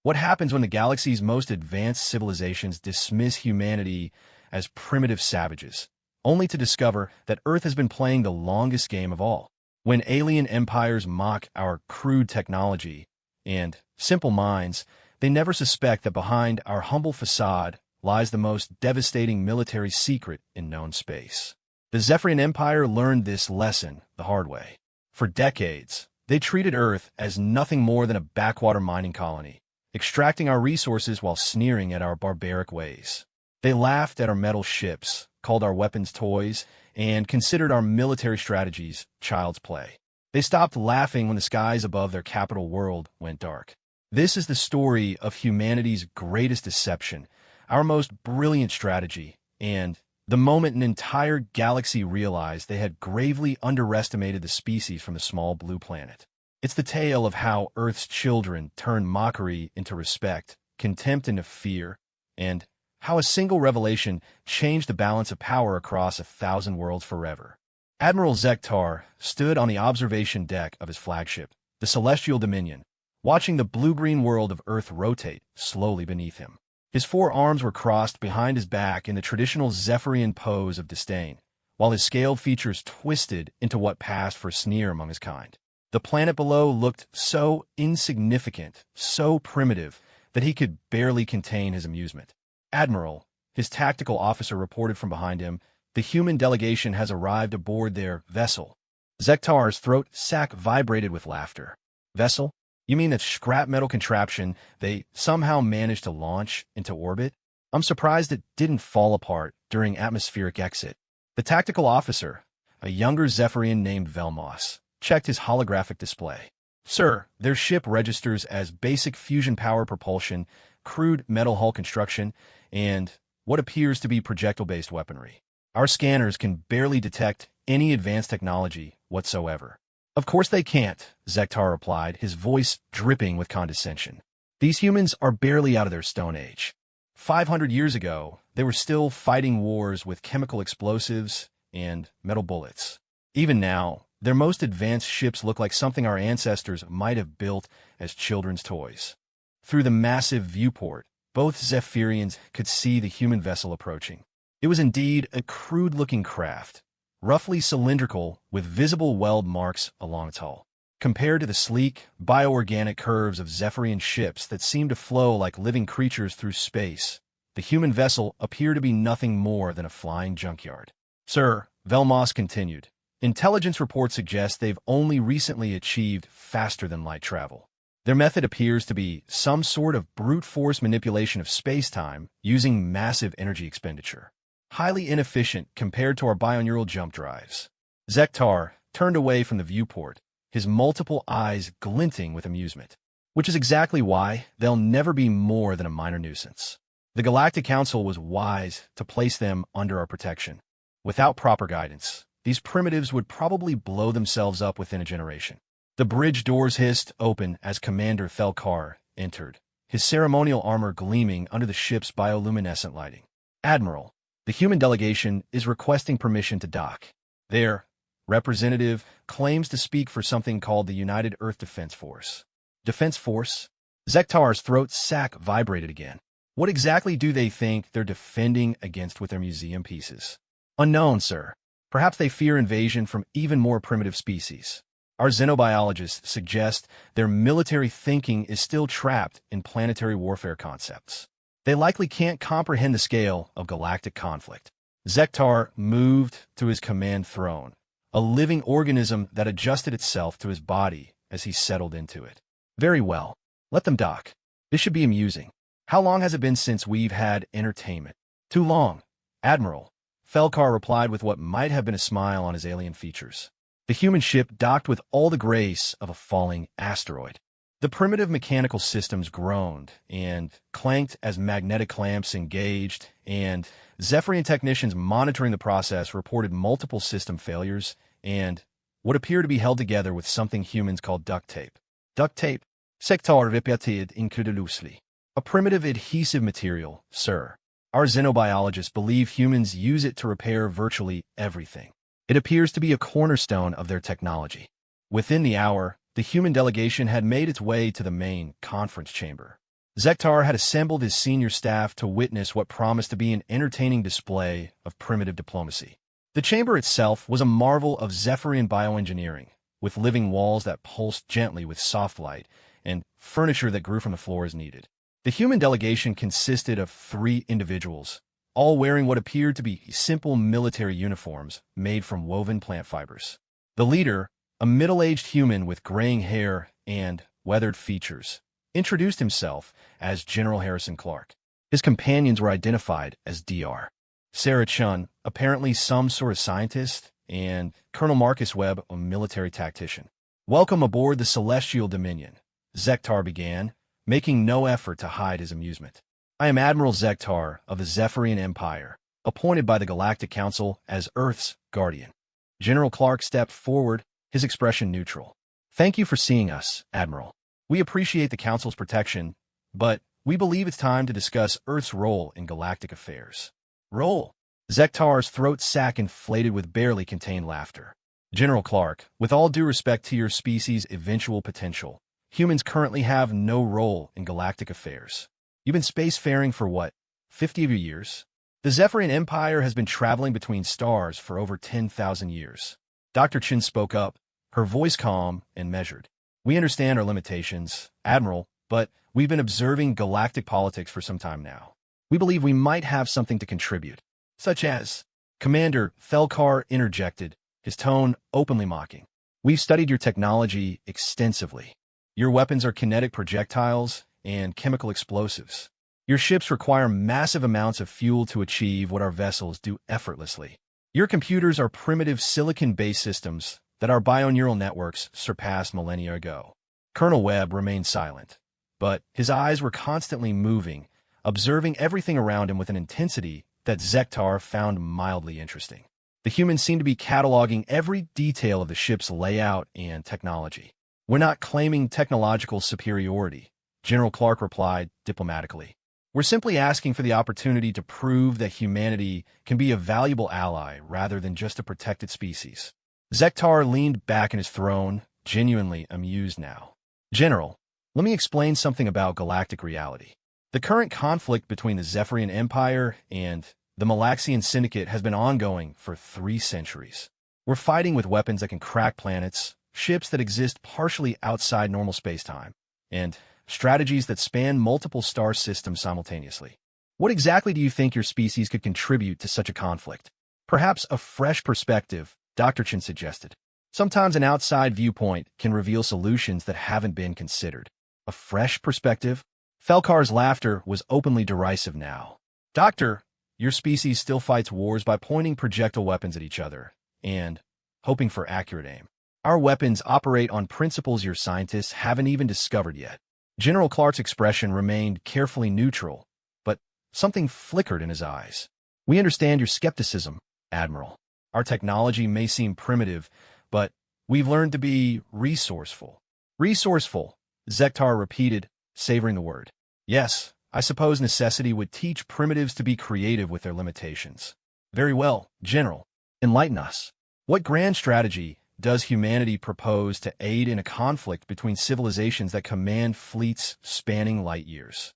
What happens when the galaxy's most advanced civilizations dismiss humanity as primitive savages, only to discover that Earth has been playing the longest game of all? When alien empires mock our crude technology and simple minds, they never suspect that behind our humble facade lies the most devastating military secret in known space. The Zephyrian Empire learned this lesson the hard way. For decades, they treated Earth as nothing more than a backwater mining colony, extracting our resources while sneering at our barbaric ways. They laughed at our metal ships, called our weapons toys, and considered our military strategies child's play. They stopped laughing when the skies above their capital world went dark. This is the story of humanity's greatest deception, our most brilliant strategy, and the moment an entire galaxy realized they had gravely underestimated the species from the small blue planet. It's the tale of how Earth's children turned mockery into respect, contempt into fear, and how a single revelation changed the balance of power across 1,000 worlds forever. Admiral Zektar stood on the observation deck of his flagship, the Celestial Dominion, watching the blue-green world of Earth rotate slowly beneath him. His 4 arms were crossed behind his back in the traditional Zephyrian pose of disdain, while his scaled features twisted into what passed for a sneer among his kind. The planet below looked so insignificant, so primitive, that he could barely contain his amusement. "Admiral," his tactical officer reported from behind him, "the human delegation has arrived aboard their vessel." Zektar's throat sac vibrated with laughter. "Vessel? You mean that scrap metal contraption they somehow managed to launch into orbit? I'm surprised it didn't fall apart during atmospheric exit." The tactical officer, a younger Zephyrian named Velmos, checked his holographic display. "Sir, their ship registers as basic fusion power propulsion, crude metal hull construction, and what appears to be projectile-based weaponry. Our scanners can barely detect any advanced technology whatsoever." "Of course they can't," Zektar replied, his voice dripping with condescension. "These humans are barely out of their Stone Age. 500 years ago, they were still fighting wars with chemical explosives and metal bullets. Even now, their most advanced ships look like something our ancestors might have built as children's toys." Through the massive viewport, both Zephyrians could see the human vessel approaching. It was indeed a crude-looking craft, roughly cylindrical with visible weld marks along its hull. Compared to the sleek, bioorganic curves of Zephyrian ships that seemed to flow like living creatures through space, the human vessel appeared to be nothing more than a flying junkyard. "Sir," Velmos continued, "intelligence reports suggest they've only recently achieved faster-than-light travel. Their method appears to be some sort of brute force manipulation of space-time using massive energy expenditure. Highly inefficient compared to our bioneural jump drives." Zektar turned away from the viewport, his multiple eyes glinting with amusement. "Which is exactly why they'll never be more than a minor nuisance. The Galactic Council was wise to place them under our protection. Without proper guidance, these primitives would probably blow themselves up within a generation." The bridge doors hissed open as Commander Thelkar entered, his ceremonial armor gleaming under the ship's bioluminescent lighting. "Admiral, the human delegation is requesting permission to dock. Their representative claims to speak for something called the United Earth Defense Force." "Defense Force?" Zektar's throat sac vibrated again. "What exactly do they think they're defending against with their museum pieces?" "Unknown, sir. Perhaps they fear invasion from even more primitive species. Our xenobiologists suggest their military thinking is still trapped in planetary warfare concepts. They likely can't comprehend the scale of galactic conflict." Zektar moved to his command throne, a living organism that adjusted itself to his body as he settled into it. "Very well. Let them dock. This should be amusing. How long has it been since we've had entertainment?" "Too long, Admiral," Thelkar replied with what might have been a smile on his alien features. The human ship docked with all the grace of a falling asteroid. The primitive mechanical systems groaned and clanked as magnetic clamps engaged, and Zephyrian technicians monitoring the process reported multiple system failures and what appeared to be held together with something humans called duct tape. "Duct tape?" Sektar repeated incredulously. "A primitive adhesive material, sir. Our xenobiologists believe humans use it to repair virtually everything. It appears to be a cornerstone of their technology." Within the hour, the human delegation had made its way to the main conference chamber. Zektar had assembled his senior staff to witness what promised to be an entertaining display of primitive diplomacy. The chamber itself was a marvel of Zephyrian bioengineering, with living walls that pulsed gently with soft light and furniture that grew from the floor as needed. The human delegation consisted of 3 individuals, all wearing what appeared to be simple military uniforms made from woven plant fibers. The leader, a middle-aged human with graying hair and weathered features, introduced himself as General Harrison Clark. His companions were identified as Dr. Sarah Chun, apparently some sort of scientist, and Colonel Marcus Webb, a military tactician. "Welcome aboard the Celestial Dominion," Zektar began, making no effort to hide his amusement. "I am Admiral Zektar of the Zephyrian Empire, appointed by the Galactic Council as Earth's guardian." General Clark stepped forward, his expression neutral. "Thank you for seeing us, Admiral. We appreciate the Council's protection, but we believe it's time to discuss Earth's role in galactic affairs." "Role?" Zektar's throat sac inflated with barely contained laughter. "General Clark, with all due respect to your species' eventual potential, humans currently have no role in galactic affairs. You've been spacefaring for what, 50 of your years? The Zephyrian Empire has been traveling between stars for over 10,000 years. Dr. Chin spoke up, her voice calm and measured. "We understand our limitations, Admiral, but we've been observing galactic politics for some time now. We believe we might have something to contribute." "Such as?" Commander Thelkar interjected, his tone openly mocking. "We've studied your technology extensively. Your weapons are kinetic projectiles and chemical explosives. Your ships require massive amounts of fuel to achieve what our vessels do effortlessly. Your computers are primitive silicon-based systems that our bioneural networks surpassed millennia ago." Colonel Webb remained silent, but his eyes were constantly moving, observing everything around him with an intensity that Zektar found mildly interesting. The humans seemed to be cataloging every detail of the ship's layout and technology. "We're not claiming technological superiority," General Clark replied diplomatically. "We're simply asking for the opportunity to prove that humanity can be a valuable ally rather than just a protected species." Zektar leaned back in his throne, genuinely amused now. "General, let me explain something about galactic reality. The current conflict between the Zephyrian Empire and the Malaxian Syndicate has been ongoing for 3 centuries. We're fighting with weapons that can crack planets, ships that exist partially outside normal spacetime, and strategies that span multiple star systems simultaneously. What exactly do you think your species could contribute to such a conflict?" "Perhaps a fresh perspective," Dr. Chin suggested. "Sometimes an outside viewpoint can reveal solutions that haven't been considered." "A fresh perspective?" Thelkar's laughter was openly derisive now. "Doctor, your species still fights wars by pointing projectile weapons at each other and hoping for accurate aim. Our weapons operate on principles your scientists haven't even discovered yet." General Clark's expression remained carefully neutral, but something flickered in his eyes. "We understand your skepticism, Admiral. Our technology may seem primitive, but we've learned to be resourceful." "Resourceful," Zektar repeated, savoring the word. "Yes, I suppose necessity would teach primitives to be creative with their limitations." "Very well, General. Enlighten us. What grand strategy does humanity propose to aid in a conflict between civilizations that command fleets spanning light years?"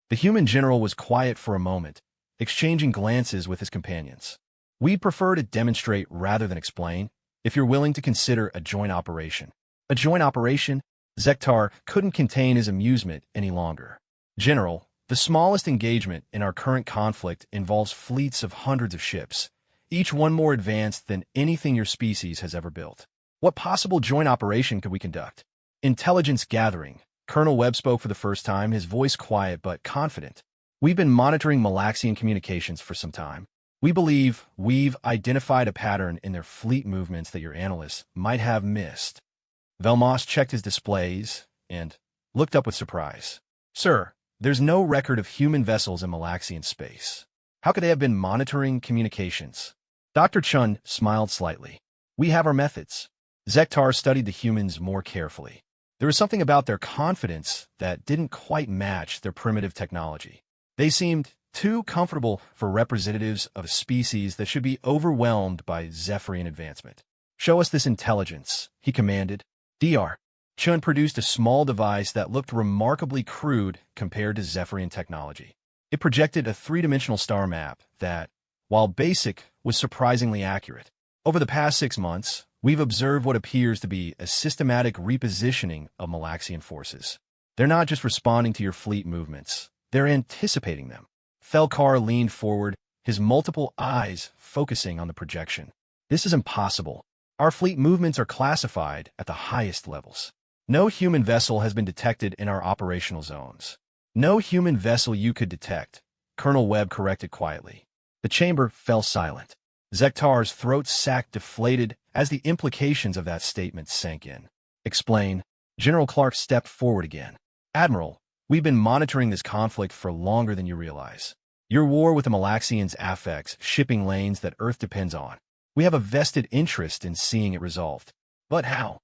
The human general was quiet for a moment, exchanging glances with his companions. "We'd prefer to demonstrate rather than explain, if you're willing to consider a joint operation." "A joint operation?" Zektar couldn't contain his amusement any longer. "General, the smallest engagement in our current conflict involves fleets of hundreds of ships, each one more advanced than anything your species has ever built. What possible joint operation could we conduct?" "Intelligence gathering." Colonel Webb spoke for the first time, his voice quiet but confident. "We've been monitoring Malaxian communications for some time. We believe we've identified a pattern in their fleet movements that your analysts might have missed." Velmos checked his displays and looked up with surprise. "Sir, there's no record of human vessels in Malaxian space. How could they have been monitoring communications?" Dr. Chun smiled slightly. "We have our methods." Zektar studied the humans more carefully. There was something about their confidence that didn't quite match their primitive technology. They seemed too comfortable for representatives of a species that should be overwhelmed by Zephyrian advancement. "Show us this intelligence," he commanded. Dr. Chun produced a small device that looked remarkably crude compared to Zephyrian technology. It projected a three-dimensional star map that, while basic, was surprisingly accurate. Over the past 6 months, we've observed what appears to be a systematic repositioning of Malaxian forces. They're not just responding to your fleet movements, they're anticipating them. Thelkar leaned forward, his multiple eyes focusing on the projection. This is impossible. Our fleet movements are classified at the highest levels. No human vessel has been detected in our operational zones. No human vessel you could detect, Colonel Webb corrected quietly. The chamber fell silent. Zektar's throat sac deflated as the implications of that statement sank in. Explain. General Clark stepped forward again. Admiral, we've been monitoring this conflict for longer than you realize. Your war with the Malaxians affects shipping lanes that Earth depends on. We have a vested interest in seeing it resolved. But how?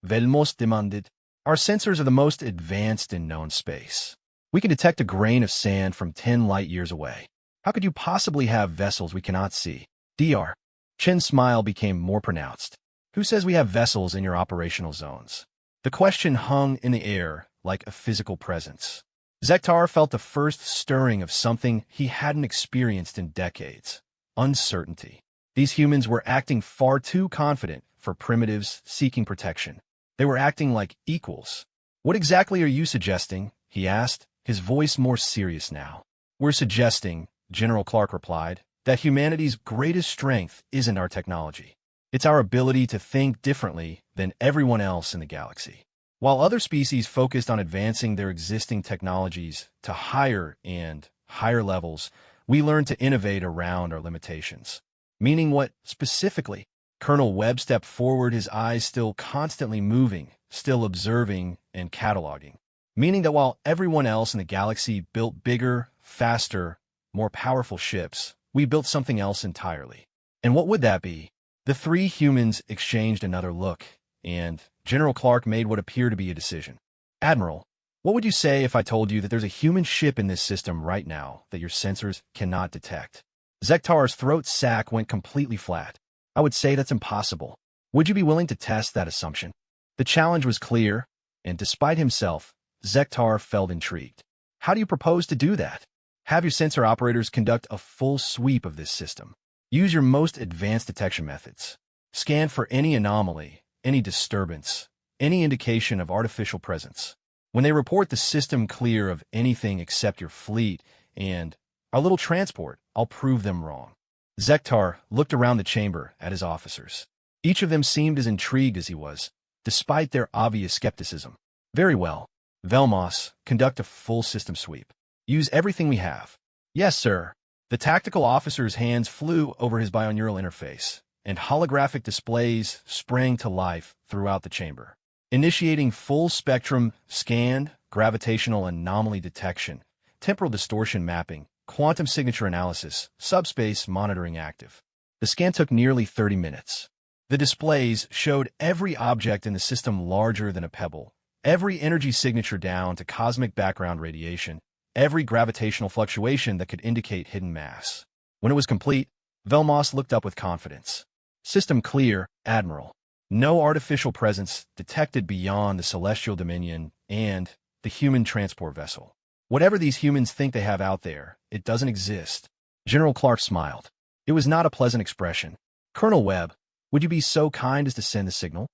Velmos demanded. Our sensors are the most advanced in known space. We can detect a grain of sand from 10 light-years away. How could you possibly have vessels we cannot see? Dr. Chen's smile became more pronounced. Who says we have vessels in your operational zones? The question hung in the air like a physical presence. Zektar felt the first stirring of something he hadn't experienced in decades. Uncertainty. These humans were acting far too confident for primitives seeking protection. They were acting like equals. What exactly are you suggesting? He asked, his voice more serious now. We're suggesting, General Clark replied, that humanity's greatest strength isn't our technology. It's our ability to think differently than everyone else in the galaxy. While other species focused on advancing their existing technologies to higher and higher levels, we learned to innovate around our limitations. Meaning what, specifically? Colonel Webb stepped forward, his eyes still constantly moving, still observing and cataloging. Meaning that while everyone else in the galaxy built bigger, faster, more powerful ships, we built something else entirely. And what would that be? The three humans exchanged another look, and General Clark made what appeared to be a decision. Admiral, what would you say if I told you that there's a human ship in this system right now that your sensors cannot detect? Zektar's throat sac went completely flat. I would say that's impossible. Would you be willing to test that assumption? The challenge was clear, and despite himself, Zektar felt intrigued. How do you propose to do that? Have your sensor operators conduct a full sweep of this system. Use your most advanced detection methods. Scan for any anomaly, any disturbance, any indication of artificial presence. When they report the system clear of anything except your fleet and our little transport, I'll prove them wrong. Zektar looked around the chamber at his officers. Each of them seemed as intrigued as he was, despite their obvious skepticism. Very well. Velmos, conduct a full system sweep. Use everything we have. Yes, sir. The tactical officer's hands flew over his binaural interface, and holographic displays sprang to life throughout the chamber. Initiating full-spectrum scan, gravitational anomaly detection, temporal distortion mapping, quantum signature analysis, subspace monitoring active. The scan took nearly 30 minutes. The displays showed every object in the system larger than a pebble, every energy signature down to cosmic background radiation, every gravitational fluctuation that could indicate hidden mass. When it was complete, Velmos looked up with confidence. System clear, Admiral. No artificial presence detected beyond the celestial dominion and the human transport vessel. Whatever these humans think they have out there, it doesn't exist. General Clark smiled. It was not a pleasant expression. Colonel Webb, would you be so kind as to send the signal?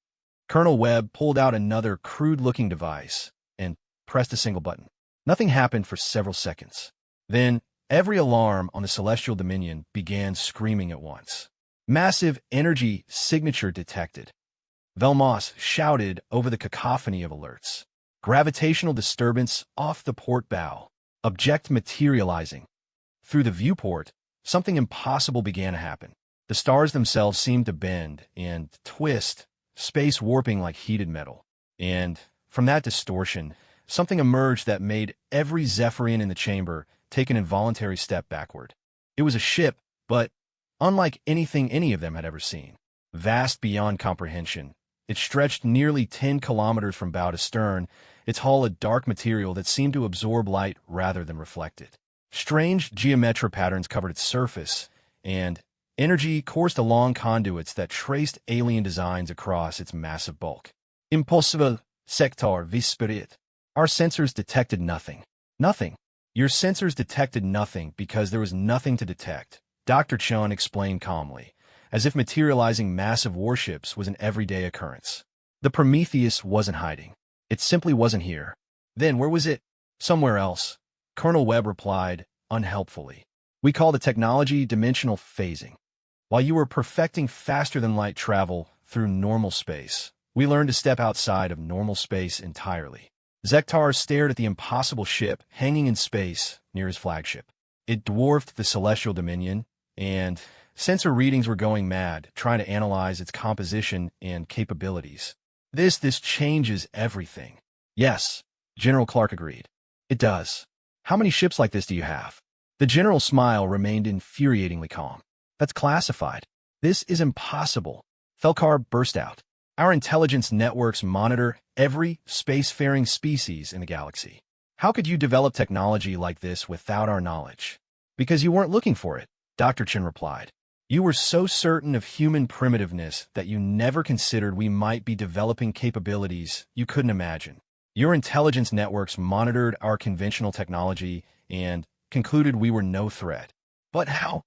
Colonel Webb pulled out another crude-looking device and pressed a single button. Nothing happened for several seconds. Then, every alarm on the celestial dominion began screaming at once. Massive energy signature detected. Velmos shouted over the cacophony of alerts. Gravitational disturbance off the port bow. Object materializing. Through the viewport, something impossible began to happen. The stars themselves seemed to bend and twist, space warping like heated metal. And, from that distortion, something emerged that made every Zephyrian in the chamber take an involuntary step backward. It was a ship, but unlike anything any of them had ever seen. Vast beyond comprehension, it stretched nearly 10 kilometers from bow to stern, its hull a dark material that seemed to absorb light rather than reflect it. Strange geometric patterns covered its surface, and energy coursed along conduits that traced alien designs across its massive bulk. Impossible, Sector Vispirit. Our sensors detected nothing. Nothing. Your sensors detected nothing because there was nothing to detect, Dr. Chun explained calmly, as if materializing massive warships was an everyday occurrence. The Prometheus wasn't hiding. It simply wasn't here. Then where was it? Somewhere else. Colonel Webb replied, unhelpfully. We call the technology dimensional phasing. While you were perfecting faster-than-light travel through normal space, we learned to step outside of normal space entirely. Zektar stared at the impossible ship hanging in space near his flagship. It dwarfed the Celestial Dominion, and sensor readings were going mad, trying to analyze its composition and capabilities. This changes everything. Yes, General Clark agreed. It does. How many ships like this do you have? The general's smile remained infuriatingly calm. That's classified. This is impossible. Felkar burst out. Our intelligence networks monitor every spacefaring species in the galaxy. How could you develop technology like this without our knowledge? Because you weren't looking for it, Dr. Chen replied. You were so certain of human primitiveness that you never considered we might be developing capabilities you couldn't imagine. Your intelligence networks monitored our conventional technology and concluded we were no threat. But how?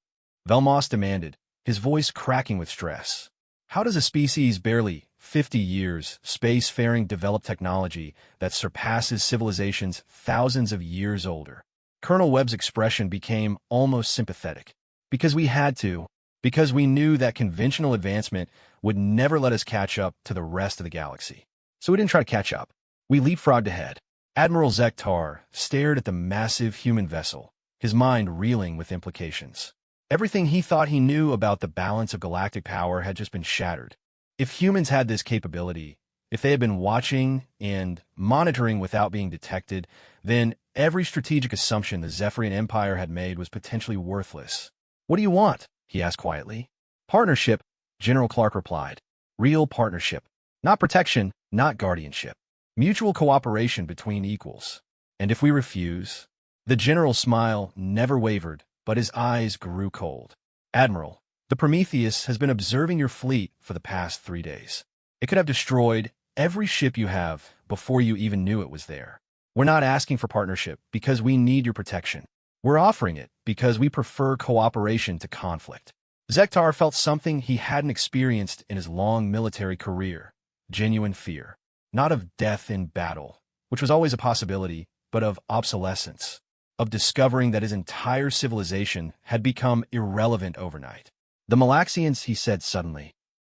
Velmos demanded, his voice cracking with stress. How does a species barely 50 years spacefaring develop technology that surpasses civilizations thousands of years older? Colonel Webb's expression became almost sympathetic. Because we had to. Because we knew that conventional advancement would never let us catch up to the rest of the galaxy. So we didn't try to catch up. We leapfrogged ahead. Admiral Zektar stared at the massive human vessel, his mind reeling with implications. Everything he thought he knew about the balance of galactic power had just been shattered. If humans had this capability, if they had been watching and monitoring without being detected, then every strategic assumption the Zephyrian Empire had made was potentially worthless. What do you want? He asked quietly. Partnership, General Clark replied. Real partnership. Not protection, not guardianship. Mutual cooperation between equals. And if we refuse? The general's smile never wavered, but his eyes grew cold. Admiral, the Prometheus has been observing your fleet for the past 3 days. It could have destroyed every ship you have before you even knew it was there. We're not asking for partnership because we need your protection. We're offering it because we prefer cooperation to conflict. Zektar felt something he hadn't experienced in his long military career. Genuine fear. Not of death in battle, which was always a possibility, but of obsolescence. Of discovering that his entire civilization had become irrelevant overnight. The Malaxians, he said suddenly.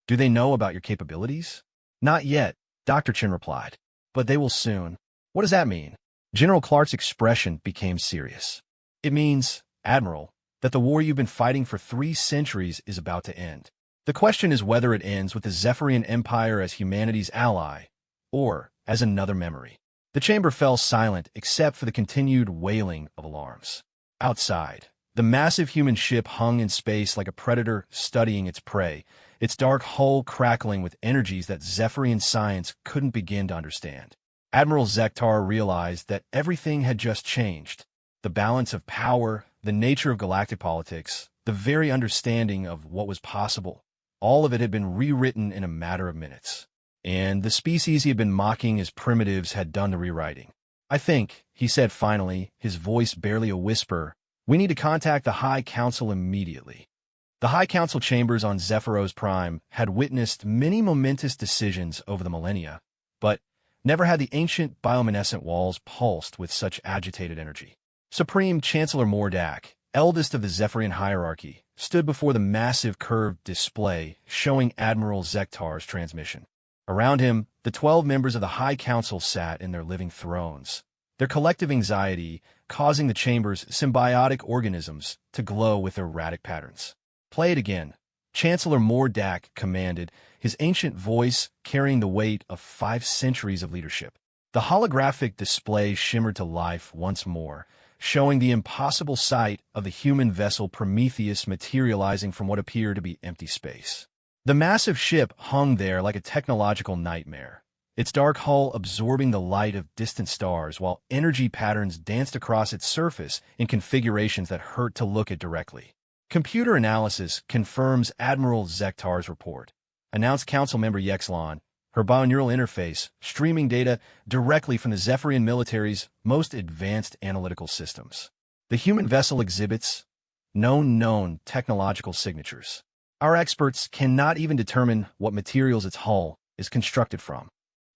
Do they know about your capabilities? Not yet, Dr. Chen replied. But they will soon. What does that mean? General Clark's expression became serious. It means, Admiral, that the war you've been fighting for 3 centuries is about to end. The question is whether it ends with the Zephyrian Empire as humanity's ally, or as another memory. The chamber fell silent except for the continued wailing of alarms. Outside, the massive human ship hung in space like a predator studying its prey, its dark hull crackling with energies that Zephyrian science couldn't begin to understand. Admiral Zektar realized that everything had just changed. The balance of power, the nature of galactic politics, the very understanding of what was possible, all of it had been rewritten in a matter of minutes. And the species he had been mocking as primitives had done the rewriting. I think, he said finally, his voice barely a whisper, we need to contact the High Council immediately. The High Council chambers on Zephyros Prime had witnessed many momentous decisions over the millennia, but never had the ancient bioluminescent walls pulsed with such agitated energy. Supreme Chancellor Mordak, eldest of the Zephyrian hierarchy, stood before the massive curved display showing Admiral Zektar's transmission. Around him, the 12 members of the High Council sat in their living thrones, their collective anxiety causing the chamber's symbiotic organisms to glow with erratic patterns. Play it again, Chancellor Mordak commanded, his ancient voice carrying the weight of 5 centuries of leadership. The holographic display shimmered to life once more, showing the impossible sight of the human vessel Prometheus materializing from what appeared to be empty space. The massive ship hung there like a technological nightmare, its dark hull absorbing the light of distant stars while energy patterns danced across its surface in configurations that hurt to look at directly. Computer analysis confirms Admiral Zektar's report, announced Council Member Yexlon, her binaural interface, streaming data directly from the Zephyrian military's most advanced analytical systems. The human vessel exhibits known technological signatures. Our experts cannot even determine what materials its hull is constructed from.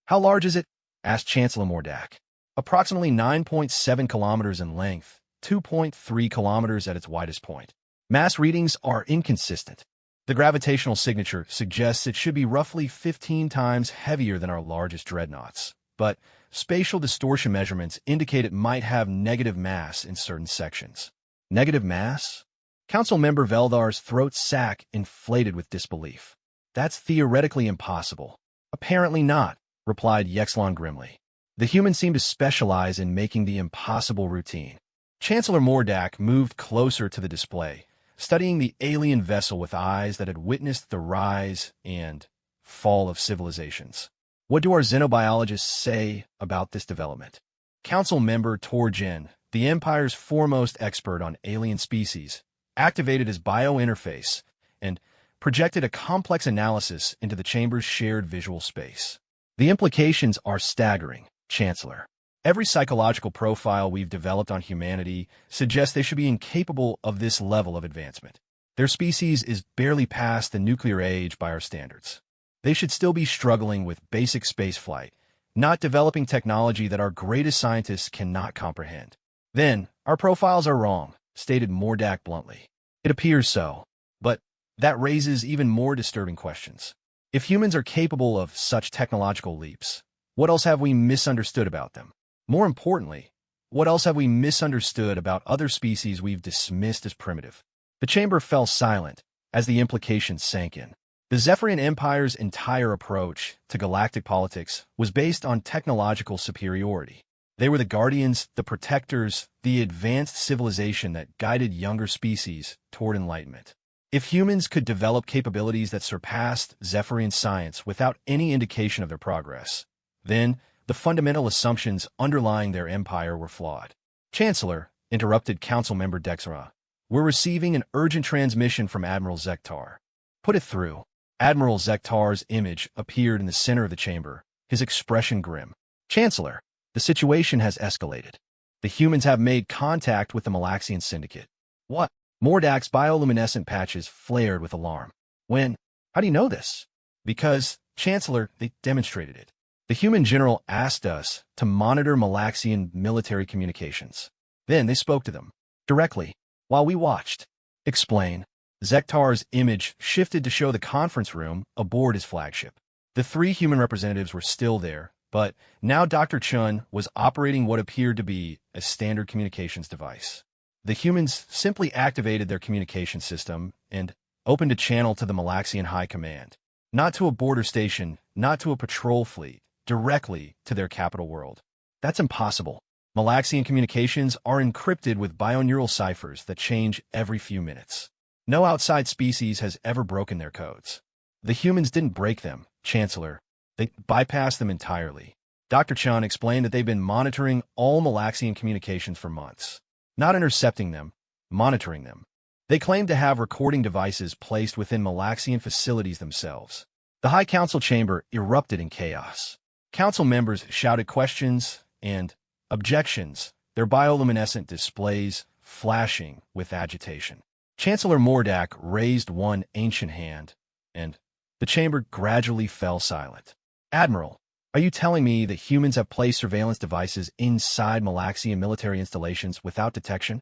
How large is it? Asked Chancellor Mordak. Approximately 9.7 kilometers in length, 2.3 kilometers at its widest point. Mass readings are inconsistent. The gravitational signature suggests it should be roughly 15 times heavier than our largest dreadnoughts, but spatial distortion measurements indicate it might have negative mass in certain sections. Negative mass? Council member Veldar's throat sac inflated with disbelief. That's theoretically impossible. Apparently not, replied Yexlon grimly. The humans seem to specialize in making the impossible routine. Chancellor Mordak moved closer to the display, studying the alien vessel with eyes that had witnessed the rise and fall of civilizations. What do our xenobiologists say about this development? Council member Torjin, the Empire's foremost expert on alien species, activated his biointerface and projected a complex analysis into the chamber's shared visual space. The implications are staggering, Chancellor. Every psychological profile we've developed on humanity suggests they should be incapable of this level of advancement. Their species is barely past the nuclear age by our standards. They should still be struggling with basic spaceflight, not developing technology that our greatest scientists cannot comprehend. Then, our profiles are wrong, stated Mordak bluntly. It appears so, but that raises even more disturbing questions. If humans are capable of such technological leaps, what else have we misunderstood about them? More importantly, what else have we misunderstood about other species we've dismissed as primitive? The chamber fell silent as the implications sank in. The Zephyrian Empire's entire approach to galactic politics was based on technological superiority. They were the guardians, the protectors, the advanced civilization that guided younger species toward enlightenment. If humans could develop capabilities that surpassed Zephyrian science without any indication of their progress, then the fundamental assumptions underlying their empire were flawed. Chancellor, interrupted Council Member Dexera, we're receiving an urgent transmission from Admiral Zektar. Put it through. Admiral Zektar's image appeared in the center of the chamber, his expression grim. Chancellor, the situation has escalated. The humans have made contact with the Malaxian Syndicate. What? Mordak's bioluminescent patches flared with alarm. When? How do you know this? Because, Chancellor, they demonstrated it. The human general asked us to monitor Malaxian military communications. Then they spoke to them, directly, while we watched. Explain. Zektar's image shifted to show the conference room aboard his flagship. The three human representatives were still there, but now Dr. Chun was operating what appeared to be a standard communications device. The humans simply activated their communication system and opened a channel to the Malaxian High Command. Not to a border station, not to a patrol fleet, directly to their capital world. That's impossible. Malaxian communications are encrypted with bioneural ciphers that change every few minutes. No outside species has ever broken their codes. The humans didn't break them, Chancellor. They bypassed them entirely. Dr. Chan explained that they've been monitoring all Malaxian communications for months. Not intercepting them, monitoring them. They claim to have recording devices placed within Malaxian facilities themselves. The High Council chamber erupted in chaos. Council members shouted questions and objections, their bioluminescent displays flashing with agitation. Chancellor Mordak raised one ancient hand, and the chamber gradually fell silent. Admiral, are you telling me that humans have placed surveillance devices inside Malaxian military installations without detection?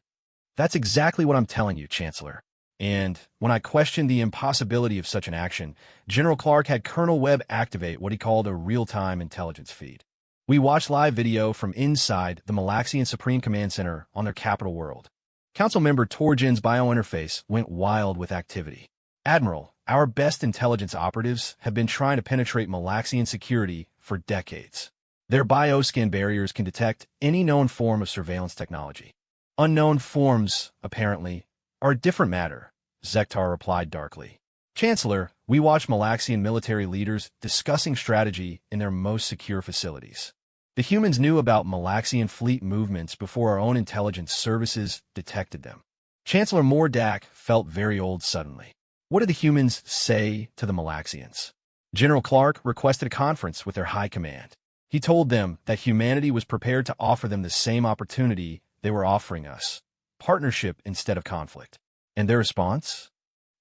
That's exactly what I'm telling you, Chancellor. And when I questioned the impossibility of such an action, General Clark had Colonel Webb activate what he called a real-time intelligence feed. We watched live video from inside the Malaxian Supreme Command Center on their capital world. Council member Torjin's biointerface went wild with activity. Admiral, our best intelligence operatives have been trying to penetrate Malaxian security for decades. Their bioscan barriers can detect any known form of surveillance technology. Unknown forms, apparently, are a different matter, Zektar replied darkly. Chancellor, we watch Malaxian military leaders discussing strategy in their most secure facilities. The humans knew about Malaxian fleet movements before our own intelligence services detected them. Chancellor Mordak felt very old suddenly. What did the humans say to the Malaxians? General Clark requested a conference with their high command. He told them that humanity was prepared to offer them the same opportunity they were offering us, partnership instead of conflict. And their response?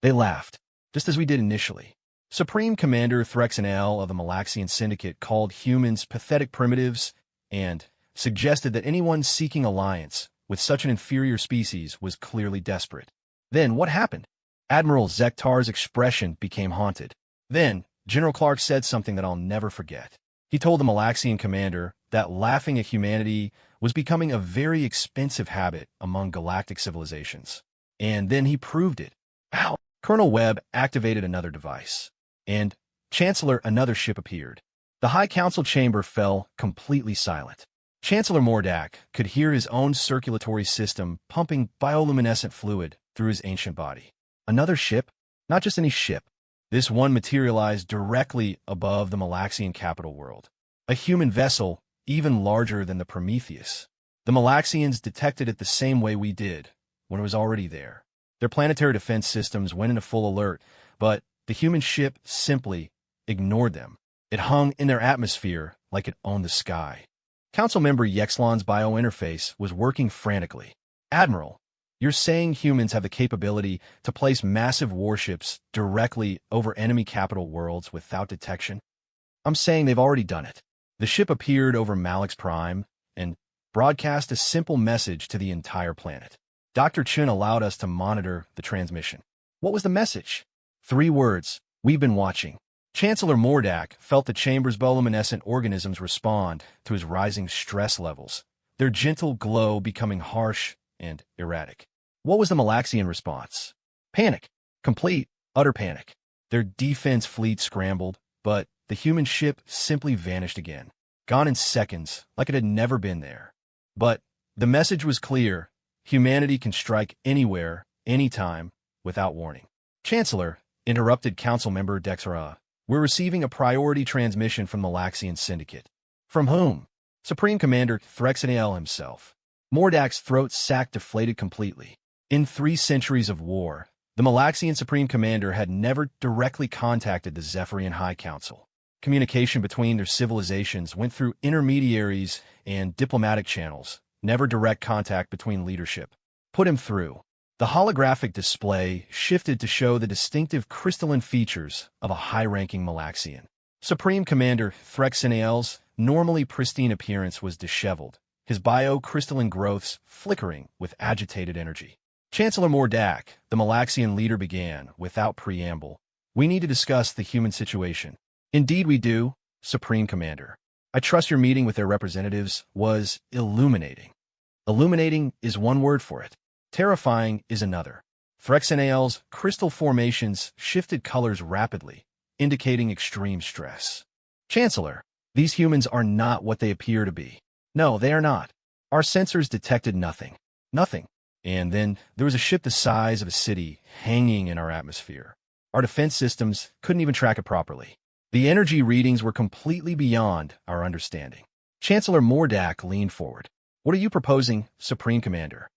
They laughed, just as we did initially. Supreme Commander Threxanael of the Malaxian Syndicate called humans pathetic primitives and suggested that anyone seeking alliance with such an inferior species was clearly desperate. Then what happened? Admiral Zektar's expression became haunted. Then General Clark said something that I'll never forget. He told the Malaxian commander that laughing at humanity was becoming a very expensive habit among galactic civilizations. And then he proved it. Ow! Colonel Webb activated another device. And, Chancellor, another ship appeared. The High Council chamber fell completely silent. Chancellor Mordak could hear his own circulatory system pumping bioluminescent fluid through his ancient body. Another ship? Not just any ship. This one materialized directly above the Malaxian capital world. A human vessel, even larger than the Prometheus. The Malaxians detected it the same way we did, when it was already there. Their planetary defense systems went into full alert, but the human ship simply ignored them. It hung in their atmosphere like it owned the sky. Council member Yexlon's biointerface was working frantically. Admiral, you're saying humans have the capability to place massive warships directly over enemy capital worlds without detection? I'm saying they've already done it. The ship appeared over Malix Prime and broadcast a simple message to the entire planet. Dr. Chun allowed us to monitor the transmission. What was the message? 3 words: we've been watching. Chancellor Mordak felt the chamber's bioluminescent organisms respond to his rising stress levels, their gentle glow becoming harsh and erratic. What was the Malaxian response? Panic. Complete, utter panic. Their defense fleet scrambled, but the human ship simply vanished again, gone in seconds, like it had never been there. But the message was clear: humanity can strike anywhere, anytime, without warning. Chancellor, interrupted Council Member Dexera, we're receiving a priority transmission from the Malaxian Syndicate. From whom? Supreme Commander Threxanael himself. Mordak's throat sac deflated completely. In 3 centuries of war, the Malaxian Supreme Commander had never directly contacted the Zephyrian High Council. Communication between their civilizations went through intermediaries and diplomatic channels, never direct contact between leadership. Put him through. The holographic display shifted to show the distinctive crystalline features of a high-ranking Malaxian. Supreme Commander Threxanael's normally pristine appearance was disheveled, his bio-crystalline growths flickering with agitated energy. Chancellor Mordak, the Malaxian leader, began, without preamble. We need to discuss the human situation. Indeed we do, Supreme Commander. I trust your meeting with their representatives was illuminating. Illuminating is one word for it. Terrifying is another. Threxanael's crystal formations shifted colors rapidly, indicating extreme stress. Chancellor, these humans are not what they appear to be. No, they are not. Our sensors detected nothing. Nothing. And then there was a ship the size of a city hanging in our atmosphere. Our defense systems couldn't even track it properly. The energy readings were completely beyond our understanding. Chancellor Mordak leaned forward. What are you proposing, Supreme Commander?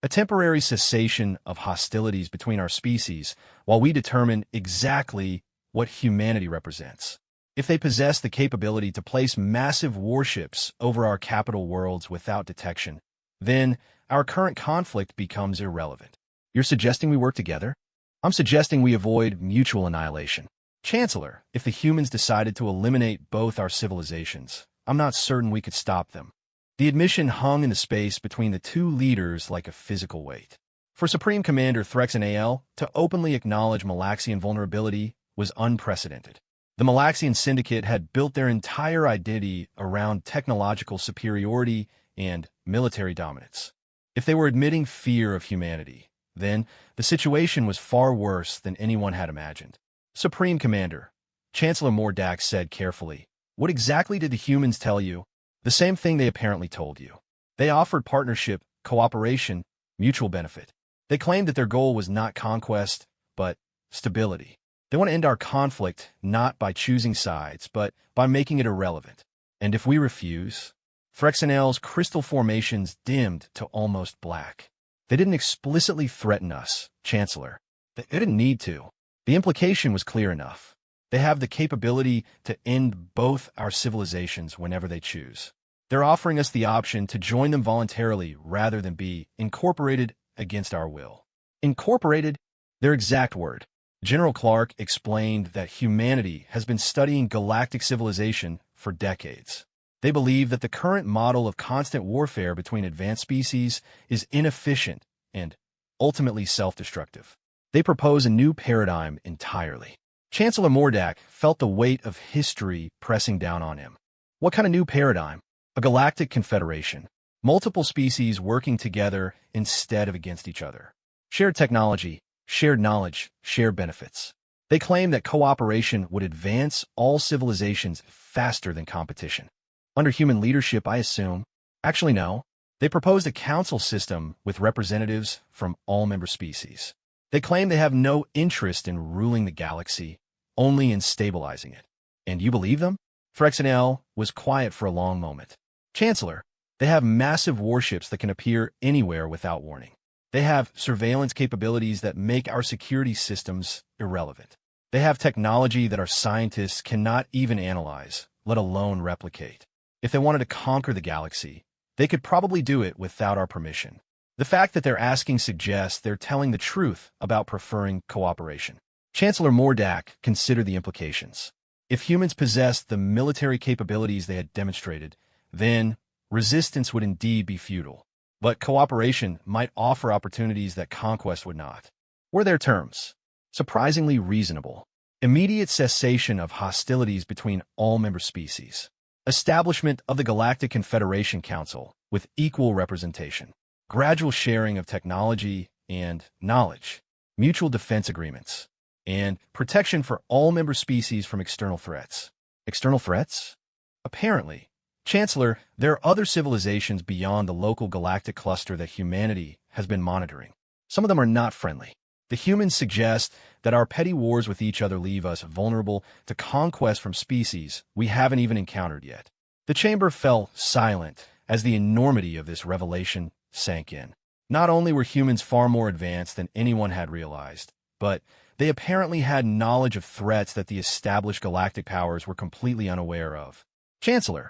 A temporary cessation of hostilities between our species while we determine exactly what humanity represents. If they possess the capability to place massive warships over our capital worlds without detection, then our current conflict becomes irrelevant. You're suggesting we work together? I'm suggesting we avoid mutual annihilation. Chancellor, if the humans decided to eliminate both our civilizations, I'm not certain we could stop them. The admission hung in the space between the 2 leaders like a physical weight. For Supreme Commander Threxanael to openly acknowledge Malaxian vulnerability was unprecedented. The Malaxian Syndicate had built their entire identity around technological superiority and military dominance. If they were admitting fear of humanity, then the situation was far worse than anyone had imagined. Supreme Commander, Chancellor Mordak said carefully, what exactly did the humans tell you? The same thing they apparently told you. They offered partnership, cooperation, mutual benefit. They claimed that their goal was not conquest, but stability. They want to end our conflict not by choosing sides, but by making it irrelevant. And if we refuse, Threxanael's crystal formations dimmed to almost black. They didn't explicitly threaten us, Chancellor. They didn't need to. The implication was clear enough. They have the capability to end both our civilizations whenever they choose. They're offering us the option to join them voluntarily rather than be incorporated against our will. Incorporated? Their exact word. General Clark explained that humanity has been studying galactic civilization for decades. They believe that the current model of constant warfare between advanced species is inefficient and ultimately self-destructive. They propose a new paradigm entirely. Chancellor Mordak felt the weight of history pressing down on him. What kind of new paradigm? A galactic confederation. Multiple species working together instead of against each other. Shared technology, shared knowledge, shared benefits. They claim that cooperation would advance all civilizations faster than competition. Under human leadership, I assume. Actually, no. They proposed a council system with representatives from all member species. They claim they have no interest in ruling the galaxy, only in stabilizing it. And you believe them? Frexenel was quiet for a long moment. Chancellor, they have massive warships that can appear anywhere without warning. They have surveillance capabilities that make our security systems irrelevant. They have technology that our scientists cannot even analyze, let alone replicate. If they wanted to conquer the galaxy, they could probably do it without our permission. The fact that they're asking suggests they're telling the truth about preferring cooperation. Chancellor Mordak considered the implications. If humans possessed the military capabilities they had demonstrated, then resistance would indeed be futile. But cooperation might offer opportunities that conquest would not. Were their terms surprisingly reasonable? Immediate cessation of hostilities between all member species. Establishment of the Galactic Confederation Council with equal representation. Gradual sharing of technology and knowledge. Mutual defense agreements. And protection for all member species from external threats. External threats? Apparently. Chancellor, there are other civilizations beyond the local galactic cluster that humanity has been monitoring. Some of them are not friendly. The humans suggest that our petty wars with each other leave us vulnerable to conquest from species we haven't even encountered yet. The chamber fell silent as the enormity of this revelation sank in. Not only were humans far more advanced than anyone had realized, but they apparently had knowledge of threats that the established galactic powers were completely unaware of. Chancellor,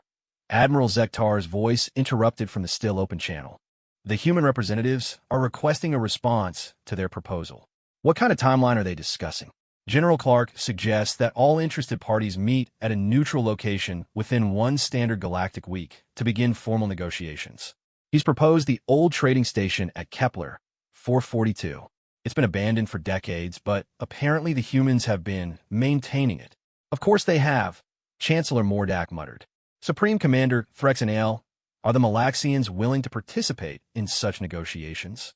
Admiral Zektar's voice interrupted from the still open channel. The human representatives are requesting a response to their proposal. What kind of timeline are they discussing? General Clark suggests that all interested parties meet at a neutral location within one standard galactic week to begin formal negotiations. He's proposed the old trading station at Kepler 442. It's been abandoned for decades, but apparently the humans have been maintaining it. Of course they have, Chancellor Mordak muttered. Supreme Commander Threxenale, are the Malaxians willing to participate in such negotiations?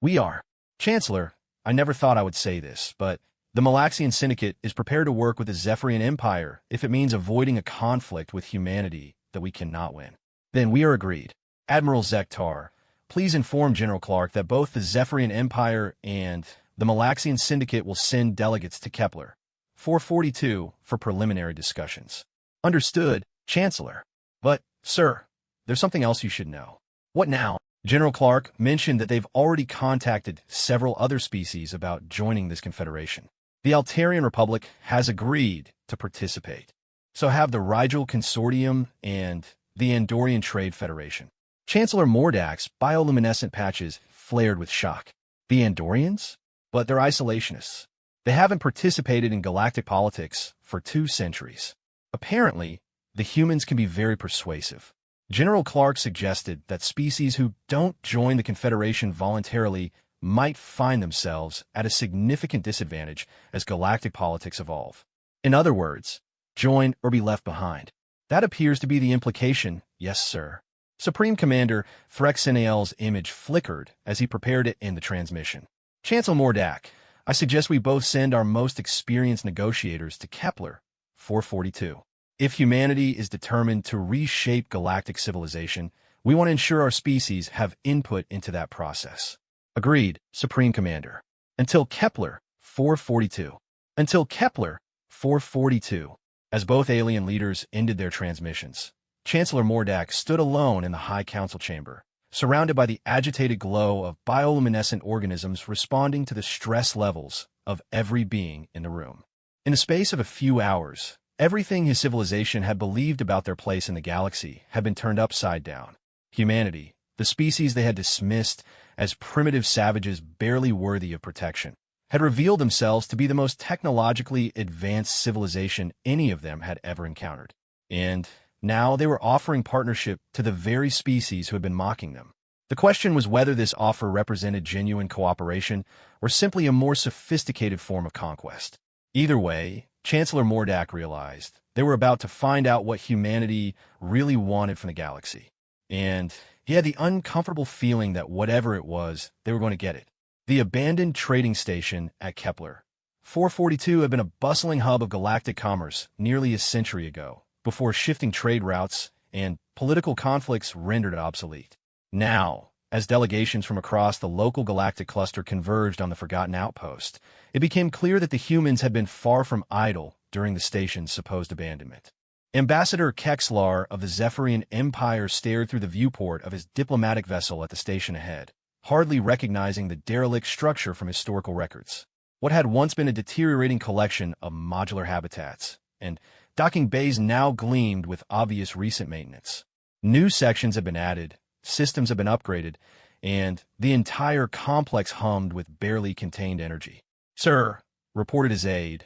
We are. Chancellor, I never thought I would say this, but the Malaxian Syndicate is prepared to work with the Zephyrian Empire if it means avoiding a conflict with humanity that we cannot win. Then we are agreed. Admiral Zektar, please inform General Clark that both the Zephyrian Empire and the Malaxian Syndicate will send delegates to Kepler 442 for preliminary discussions. Understood, Chancellor. But, sir, there's something else you should know. What now? General Clark mentioned that they've already contacted several other species about joining this confederation. The Altarian Republic has agreed to participate. So have the Rigel Consortium and the Andorian Trade Federation. Chancellor Mordak's bioluminescent patches flared with shock. The Andorians? But they're isolationists. They haven't participated in galactic politics for 2 centuries. Apparently, the humans can be very persuasive. General Clark suggested that species who don't join the Confederation voluntarily might find themselves at a significant disadvantage as galactic politics evolve. In other words, join or be left behind. That appears to be the implication, yes, sir. Supreme Commander Threxenale's image flickered as he prepared to end the transmission. Chancellor Mordak, I suggest we both send our most experienced negotiators to Kepler 442. If humanity is determined to reshape galactic civilization, we want to ensure our species have input into that process. Agreed, Supreme Commander. Until Kepler 442. Until Kepler 442. As both alien leaders ended their transmissions, Chancellor Mordak stood alone in the High Council chamber, surrounded by the agitated glow of bioluminescent organisms responding to the stress levels of every being in the room. In the space of a few hours, everything his civilization had believed about their place in the galaxy had been turned upside down. Humanity, the species they had dismissed as primitive savages barely worthy of protection, had revealed themselves to be the most technologically advanced civilization any of them had ever encountered. And now they were offering partnership to the very species who had been mocking them. The question was whether this offer represented genuine cooperation or simply a more sophisticated form of conquest. Either way, Chancellor Mordak realized they were about to find out what humanity really wanted from the galaxy. And he had the uncomfortable feeling that whatever it was, they were going to get it. The abandoned trading station at Kepler 442 had been a bustling hub of galactic commerce nearly a century ago, before shifting trade routes and political conflicts rendered it obsolete. Now, as delegations from across the local galactic cluster converged on the forgotten outpost, it became clear that the humans had been far from idle during the station's supposed abandonment. Ambassador Kexlar of the Zephyrian Empire stared through the viewport of his diplomatic vessel at the station ahead, hardly recognizing the derelict structure from historical records. What had once been a deteriorating collection of modular habitats and docking bays now gleamed with obvious recent maintenance. New sections had been added, systems had been upgraded, and the entire complex hummed with barely contained energy. "Sir," reported his aide,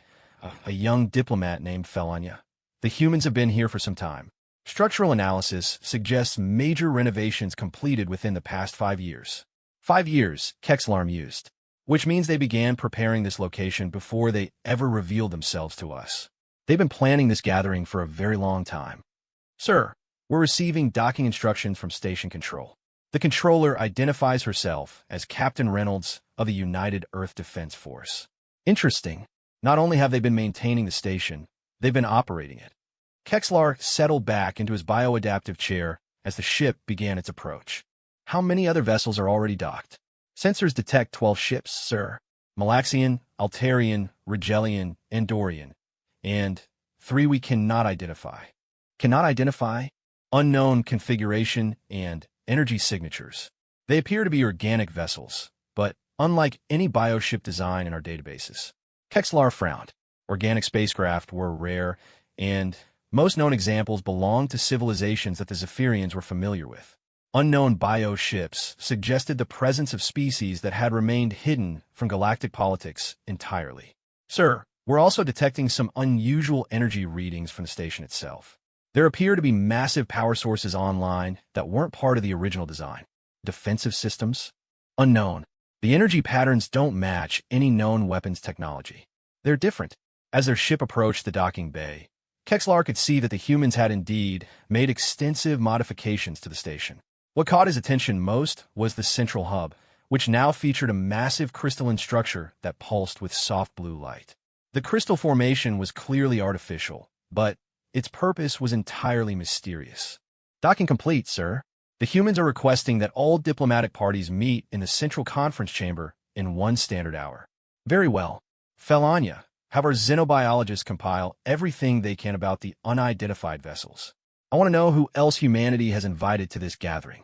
a young diplomat named Felanya, "the humans have been here for some time. Structural analysis suggests major renovations completed within the past 5 years." 5 years, Kexlar mused, which means they began preparing this location before they ever revealed themselves to us. They've been planning this gathering for a very long time. "Sir, we're receiving docking instructions from Station Control." The controller identifies herself as Captain Reynolds of the United Earth Defense Force. Interesting. Not only have they been maintaining the station, they've been operating it. Kexlar settled back into his bioadaptive chair as the ship began its approach. "How many other vessels are already docked?" "Sensors detect 12 ships, sir. Malaxian, Altarian, Rigelian, and Dorian. And 3 we cannot identify." "Cannot identify?" "Unknown configuration and energy signatures. They appear to be organic vessels, but unlike any bioship design in our databases." Kexlar frowned. Organic spacecraft were rare, and most known examples belonged to civilizations that the Zephyrians were familiar with. Unknown bioships suggested the presence of species that had remained hidden from galactic politics entirely. "Sir, we're also detecting some unusual energy readings from the station itself. There appear to be massive power sources online that weren't part of the original design. Defensive systems? Unknown. The energy patterns don't match any known weapons technology. They're different." As their ship approached the docking bay, Kexlar could see that the humans had indeed made extensive modifications to the station. What caught his attention most was the central hub, which now featured a massive crystalline structure that pulsed with soft blue light. The crystal formation was clearly artificial, but its purpose was entirely mysterious. "Docking complete, sir. The humans are requesting that all diplomatic parties meet in the central conference chamber in 1 standard hour." "Very well. Felanya, have our xenobiologists compile everything they can about the unidentified vessels. I want to know who else humanity has invited to this gathering."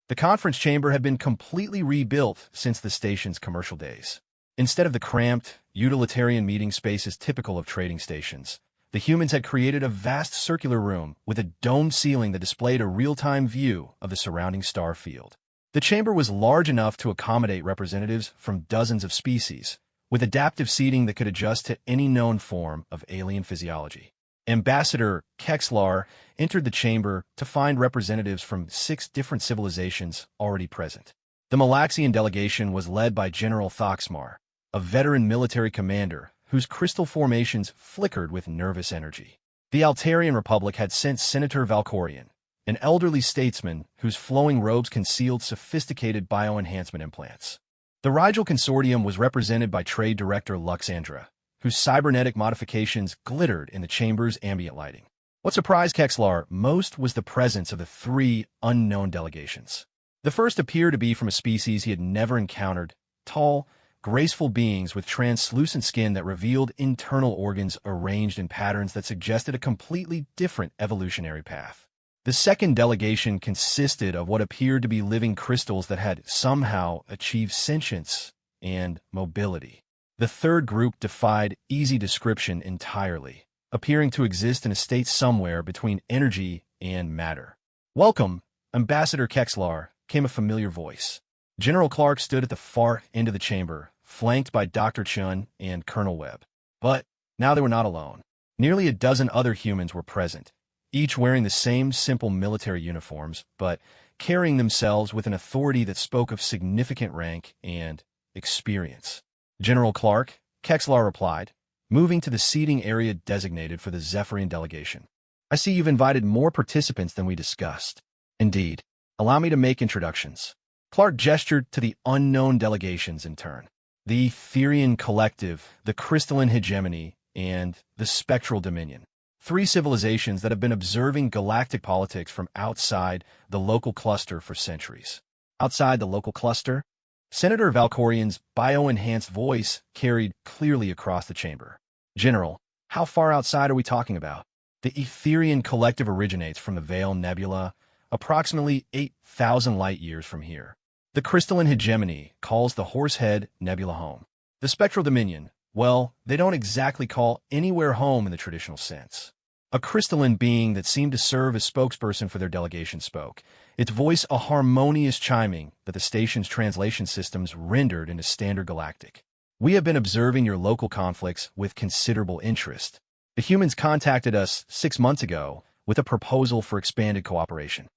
The conference chamber had been completely rebuilt since the station's commercial days. Instead of the cramped, utilitarian meeting spaces typical of trading stations, the humans had created a vast circular room with a domed ceiling that displayed a real-time view of the surrounding star field. The chamber was large enough to accommodate representatives from dozens of species, with adaptive seating that could adjust to any known form of alien physiology. Ambassador Kexlar entered the chamber to find representatives from 6 different civilizations already present. The Malaxian delegation was led by General Thoxmar, a veteran military commander whose crystal formations flickered with nervous energy. The Altarian Republic had sent Senator Valkorian, an elderly statesman whose flowing robes concealed sophisticated bioenhancement implants. The Rigel Consortium was represented by Trade Director Luxandra, whose cybernetic modifications glittered in the chamber's ambient lighting. What surprised Kexlar most was the presence of the 3 unknown delegations. The first appeared to be from a species he had never encountered, tall, graceful beings with translucent skin that revealed internal organs arranged in patterns that suggested a completely different evolutionary path. The second delegation consisted of what appeared to be living crystals that had somehow achieved sentience and mobility. The third group defied easy description entirely, appearing to exist in a state somewhere between energy and matter. "Welcome, Ambassador Kexlar," came a familiar voice. General Clark stood at the far end of the chamber, flanked by Dr. Chun and Colonel Webb. But now they were not alone. Nearly a dozen other humans were present, each wearing the same simple military uniforms, but carrying themselves with an authority that spoke of significant rank and experience. "General Clark," Kexlar replied, moving to the seating area designated for the Zephyrian delegation. "I see you've invited more participants than we discussed." "Indeed. Allow me to make introductions." Clark gestured to the unknown delegations in turn. The Etherian Collective, the Crystalline Hegemony, and the Spectral Dominion. Three civilizations that have been observing galactic politics from outside the local cluster for centuries. Outside the local cluster? Senator Valkorian's bio-enhanced voice carried clearly across the chamber. "General, how far outside are we talking about?" "The Etherian Collective originates from the Veil Nebula, approximately 8,000 light-years from here. The Crystalline Hegemony calls the Horsehead Nebula home. The Spectral Dominion, well, they don't exactly call anywhere home in the traditional sense." A crystalline being that seemed to serve as spokesperson for their delegation spoke, its voice a harmonious chiming that the station's translation systems rendered into standard galactic. "We have been observing your local conflicts with considerable interest. The humans contacted us 6 months ago with a proposal for expanded cooperation."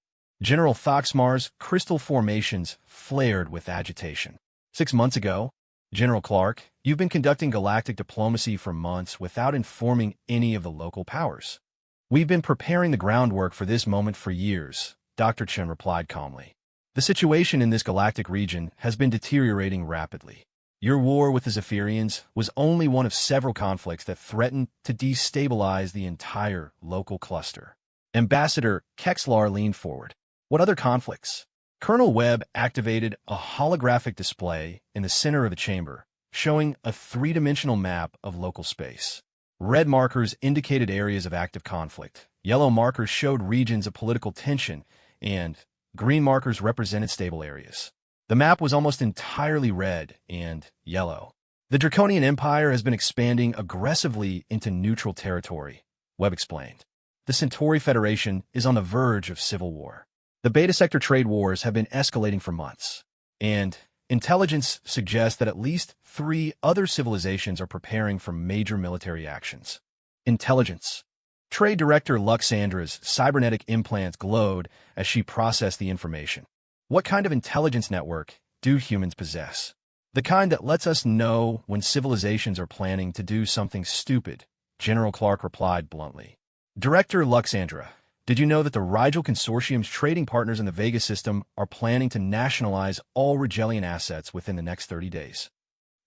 General Thoxmar's crystal formations flared with agitation. 6 months ago? "General Clark, you've been conducting galactic diplomacy for months without informing any of the local powers." "We've been preparing the groundwork for this moment for years," Dr. Chen replied calmly. "The situation in this galactic region has been deteriorating rapidly. Your war with the Zephyrians was only one of several conflicts that threatened to destabilize the entire local cluster." Ambassador Kexlar leaned forward. "What other conflicts?" Colonel Webb activated a holographic display in the center of the chamber, showing a three-dimensional map of local space. Red markers indicated areas of active conflict, yellow markers showed regions of political tension, and green markers represented stable areas. The map was almost entirely red and yellow. "The Draconian Empire has been expanding aggressively into neutral territory," Webb explained. "The Centauri Federation is on the verge of civil war. The Beta Sector trade wars have been escalating for months, and intelligence suggests that at least 3 other civilizations are preparing for major military actions." Intelligence. Trade Director Luxandra's cybernetic implants glowed as she processed the information. "What kind of intelligence network do humans possess?" "The kind that lets us know when civilizations are planning to do something stupid," General Clark replied bluntly. "Director Luxandra, did you know that the Rigel Consortium's trading partners in the Vega system are planning to nationalize all Rigellian assets within the next 30 days?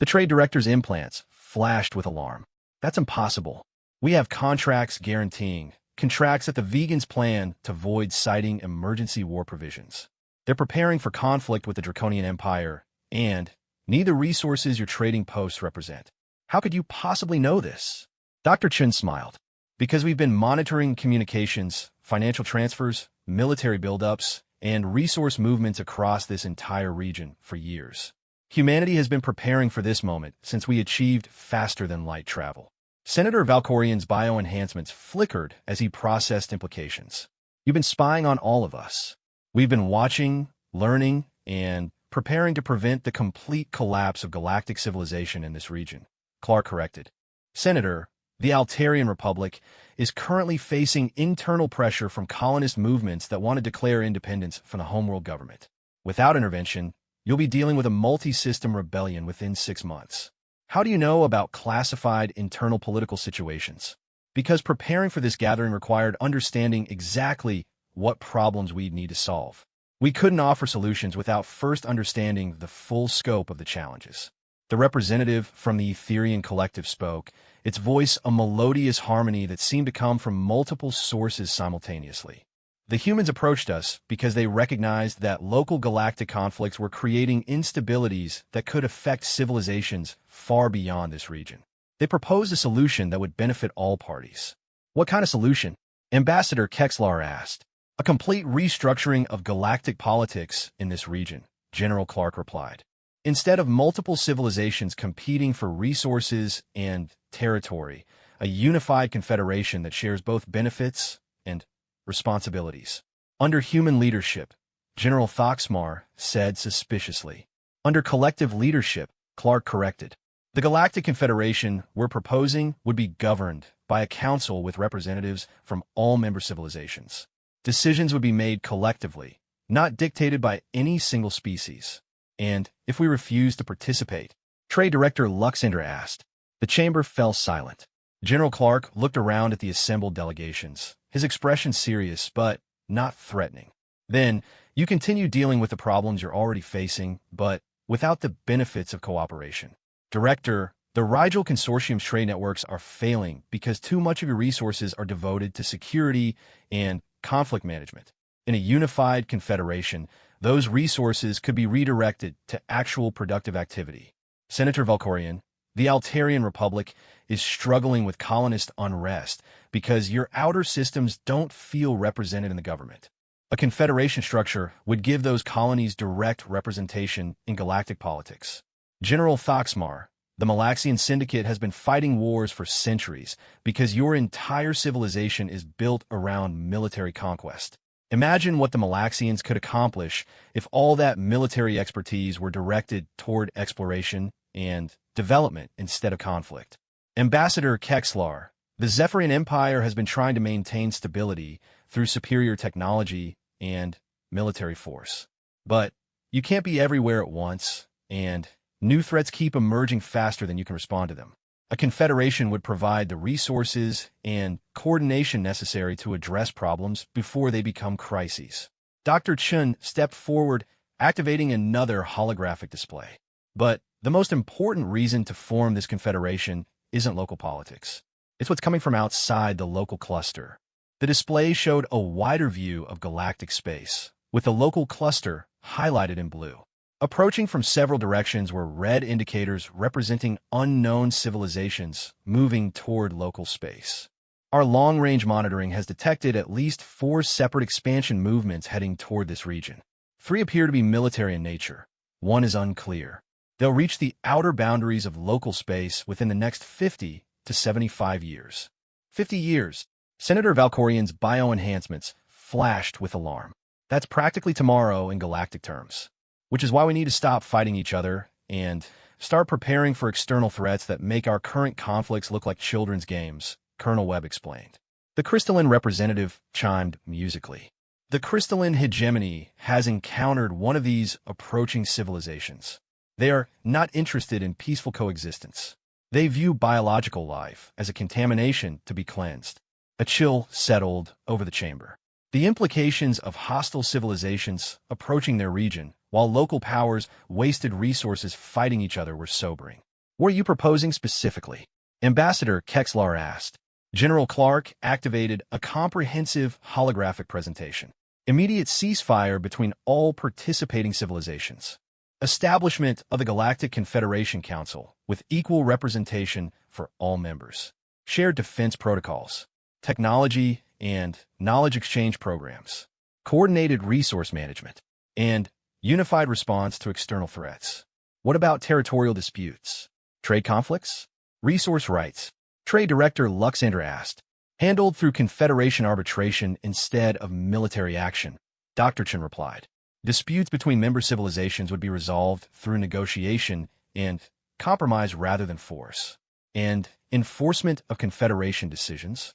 The trade director's implants flashed with alarm. "That's impossible. We have contracts that the vegans plan to void citing emergency war provisions. They're preparing for conflict with the Draconian Empire and need the resources your trading posts represent." "How could you possibly know this?" Dr. Chen smiled. "Because we've been monitoring communications, financial transfers, military buildups, and resource movements across this entire region for years. Humanity has been preparing for this moment since we achieved faster-than-light travel." Senator Valkorian's bio-enhancements flickered as he processed implications. "You've been spying on all of us. We've been watching, learning, and preparing to prevent the complete collapse of galactic civilization in this region," Clark corrected. "Senator, the Altarian Republic is currently facing internal pressure from colonist movements that want to declare independence from the homeworld government. Without intervention, you'll be dealing with a multi-system rebellion within 6 months." "How do you know about classified internal political situations?" "Because preparing for this gathering required understanding exactly what problems we'd need to solve. We couldn't offer solutions without first understanding the full scope of the challenges." The representative from the Etherian Collective spoke, its voice a melodious harmony that seemed to come from multiple sources simultaneously. "The humans approached us because they recognized that local galactic conflicts were creating instabilities that could affect civilizations far beyond this region. They proposed a solution that would benefit all parties." "What kind of solution?" Ambassador Kexlar asked. "A complete restructuring of galactic politics in this region," General Clark replied. Instead of multiple civilizations competing for resources and territory, a unified confederation that shares both benefits and responsibilities. Under human leadership, General Thoxmar said suspiciously. Under collective leadership, Clark corrected. The Galactic Confederation we're proposing would be governed by a council with representatives from all member civilizations. Decisions would be made collectively, not dictated by any single species. And if we refuse to participate, Trade Director Luxander asked. The chamber fell silent. General Clark looked around at the assembled delegations, his expression serious but not threatening. Then, you continue dealing with the problems you're already facing, but without the benefits of cooperation. Director, the Rigel Consortium's trade networks are failing because too much of your resources are devoted to security and conflict management. In a unified confederation, those resources could be redirected to actual productive activity. Senator Valkorian, the Altarian Republic is struggling with colonist unrest because your outer systems don't feel represented in the government. A confederation structure would give those colonies direct representation in galactic politics. General Thoxmar, the Malaxian Syndicate has been fighting wars for centuries because your entire civilization is built around military conquest. Imagine what the Malaxians could accomplish if all that military expertise were directed toward exploration and development instead of conflict. Ambassador Kexlar, the Zephyrian Empire has been trying to maintain stability through superior technology and military force. But you can't be everywhere at once, and new threats keep emerging faster than you can respond to them. A confederation would provide the resources and coordination necessary to address problems before they become crises. Dr. Chun stepped forward, activating another holographic display. But the most important reason to form this confederation isn't local politics. It's what's coming from outside the local cluster. The display showed a wider view of galactic space, with the local cluster highlighted in blue. Approaching from several directions were red indicators representing unknown civilizations moving toward local space. Our long-range monitoring has detected at least 4 separate expansion movements heading toward this region. 3 appear to be military in nature. 1 is unclear. They'll reach the outer boundaries of local space within the next 50 to 75 years. 50 years. Senator Valkorian's bioenhancements flashed with alarm. That's practically tomorrow in galactic terms. Which is why we need to stop fighting each other and start preparing for external threats that make our current conflicts look like children's games, Colonel Webb explained. The crystalline representative chimed musically. The crystalline hegemony has encountered one of these approaching civilizations. They are not interested in peaceful coexistence. They view biological life as a contamination to be cleansed. A chill settled over the chamber. The implications of hostile civilizations approaching their region, while local powers wasted resources fighting each other, were sobering. What are you proposing specifically? Ambassador Kexlar asked. General Clark activated a comprehensive holographic presentation. Immediate ceasefire between all participating civilizations. Establishment of the Galactic Confederation Council with equal representation for all members. Shared defense protocols. Technology and knowledge exchange programs. Coordinated resource management. And unified response to external threats. What about territorial disputes? Trade conflicts? Resource rights? Trade Director Luxander asked. Handled through Confederation arbitration instead of military action, Dr. Chen replied. Disputes between member civilizations would be resolved through negotiation and compromise rather than force. And enforcement of Confederation decisions.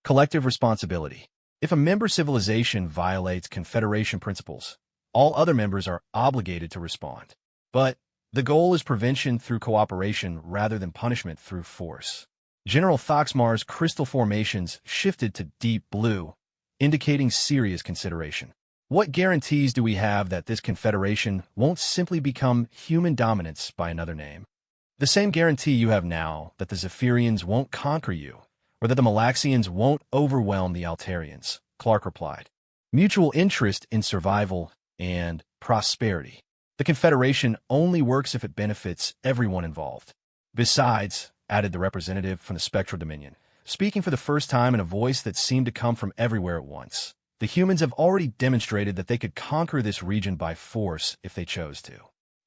Collective responsibility. If a member civilization violates Confederation principles, all other members are obligated to respond. But the goal is prevention through cooperation rather than punishment through force. General Thoxmar's crystal formations shifted to deep blue, indicating serious consideration. What guarantees do we have that this confederation won't simply become human dominance by another name? The same guarantee you have now that the Zephyrians won't conquer you, or that the Malaxians won't overwhelm the Altarians, Clark replied. Mutual interest in survival and prosperity. The Confederation only works if it benefits everyone involved. Besides, added the representative from the Spectral Dominion, speaking for the first time in a voice that seemed to come from everywhere at once, the humans have already demonstrated that they could conquer this region by force if they chose to.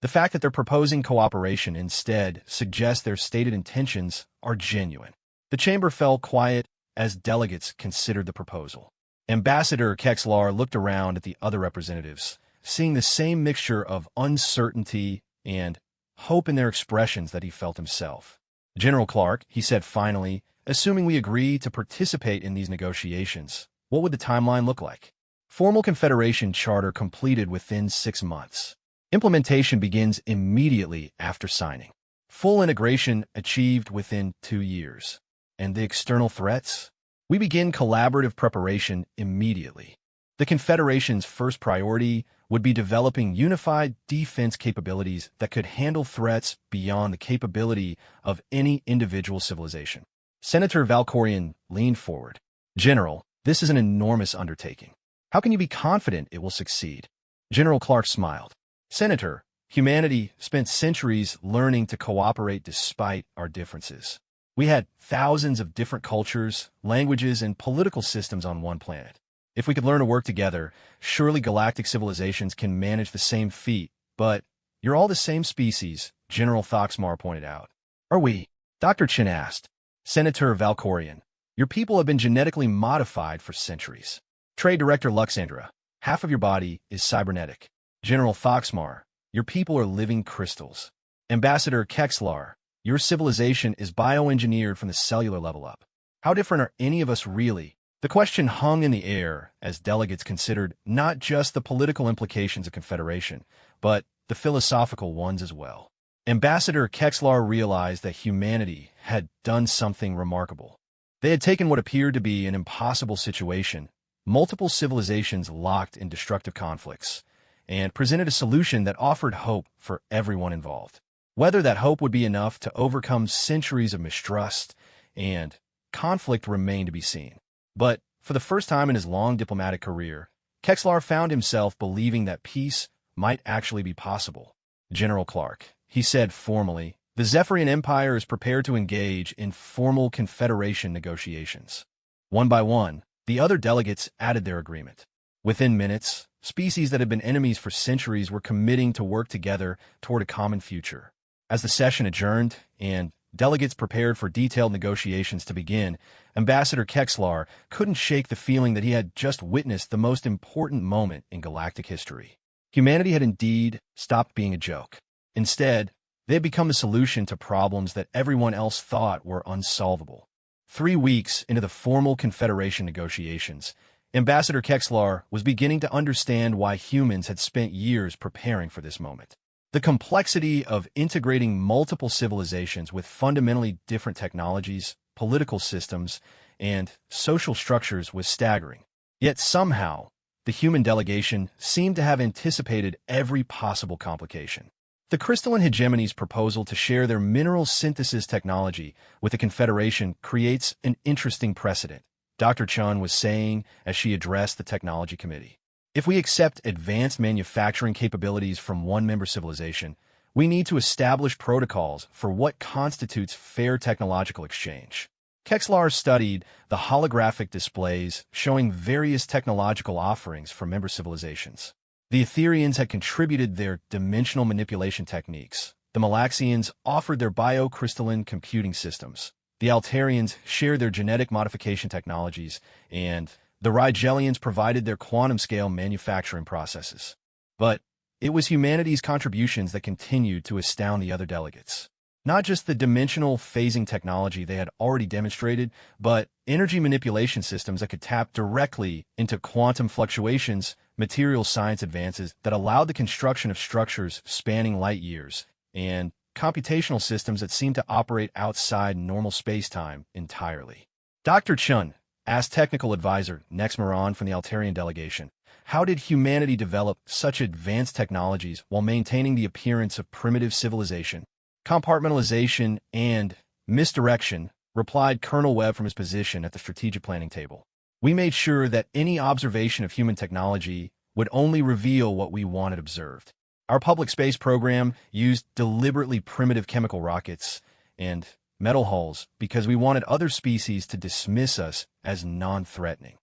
The fact that they're proposing cooperation instead suggests their stated intentions are genuine. The chamber fell quiet as delegates considered the proposal. Ambassador Kexlar looked around at the other representatives, seeing the same mixture of uncertainty and hope in their expressions that he felt himself. General Clark, he said finally, assuming we agree to participate in these negotiations, what would the timeline look like? Formal Confederation charter completed within 6 months. Implementation begins immediately after signing. Full integration achieved within 2 years. And the external threats? We begin collaborative preparation immediately. The Confederation's first priority would be developing unified defense capabilities that could handle threats beyond the capability of any individual civilization. Senator Valkorian leaned forward. General, this is an enormous undertaking. How can you be confident it will succeed? General Clark smiled. Senator, humanity spent centuries learning to cooperate despite our differences. We had thousands of different cultures, languages, and political systems on one planet. If we could learn to work together, surely galactic civilizations can manage the same feat. But you're all the same species, General Thoxmar pointed out. Are we? Dr. Chin asked. Senator Valkorian, your people have been genetically modified for centuries. Trade Director Luxandra, half of your body is cybernetic. General Thoxmar, your people are living crystals. Ambassador Kexlar, your civilization is bioengineered from the cellular level up. How different are any of us really? The question hung in the air as delegates considered not just the political implications of Confederation, but the philosophical ones as well. Ambassador Kexlar realized that humanity had done something remarkable. They had taken what appeared to be an impossible situation, multiple civilizations locked in destructive conflicts, and presented a solution that offered hope for everyone involved. Whether that hope would be enough to overcome centuries of mistrust and conflict remained to be seen. But for the first time in his long diplomatic career, Kexlar found himself believing that peace might actually be possible. General Clark, he said formally, the Zephyrian Empire is prepared to engage in formal Confederation negotiations. One by one, the other delegates added their agreement. Within minutes, species that had been enemies for centuries were committing to work together toward a common future. As the session adjourned and delegates prepared for detailed negotiations to begin, Ambassador Kexlar couldn't shake the feeling that he had just witnessed the most important moment in galactic history. Humanity had indeed stopped being a joke. Instead, they had become the solution to problems that everyone else thought were unsolvable. 3 weeks into the formal Confederation negotiations, Ambassador Kexlar was beginning to understand why humans had spent years preparing for this moment. The complexity of integrating multiple civilizations with fundamentally different technologies, political systems, and social structures was staggering. Yet somehow, the human delegation seemed to have anticipated every possible complication. The crystalline hegemony's proposal to share their mineral synthesis technology with the Confederation creates an interesting precedent, Dr. Chun was saying as she addressed the Technology Committee. If we accept advanced manufacturing capabilities from one member civilization, we need to establish protocols for what constitutes fair technological exchange. Kexlar studied the holographic displays showing various technological offerings from member civilizations. The Etherians had contributed their dimensional manipulation techniques. The Malaxians offered their biocrystalline computing systems. The Altarians shared their genetic modification technologies, and the Rigelians provided their quantum-scale manufacturing processes. But it was humanity's contributions that continued to astound the other delegates. Not just the dimensional phasing technology they had already demonstrated, but energy manipulation systems that could tap directly into quantum fluctuations, material science advances that allowed the construction of structures spanning light years, and computational systems that seemed to operate outside normal space-time entirely. Dr. Chun asked technical advisor Nex Moran from the Altarian delegation, how did humanity develop such advanced technologies while maintaining the appearance of primitive civilization? Compartmentalization and misdirection, replied Colonel Webb from his position at the strategic planning table. We made sure that any observation of human technology would only reveal what we wanted observed. Our public space program used deliberately primitive chemical rockets and metal hulls because we wanted other species to dismiss us as non-threatening.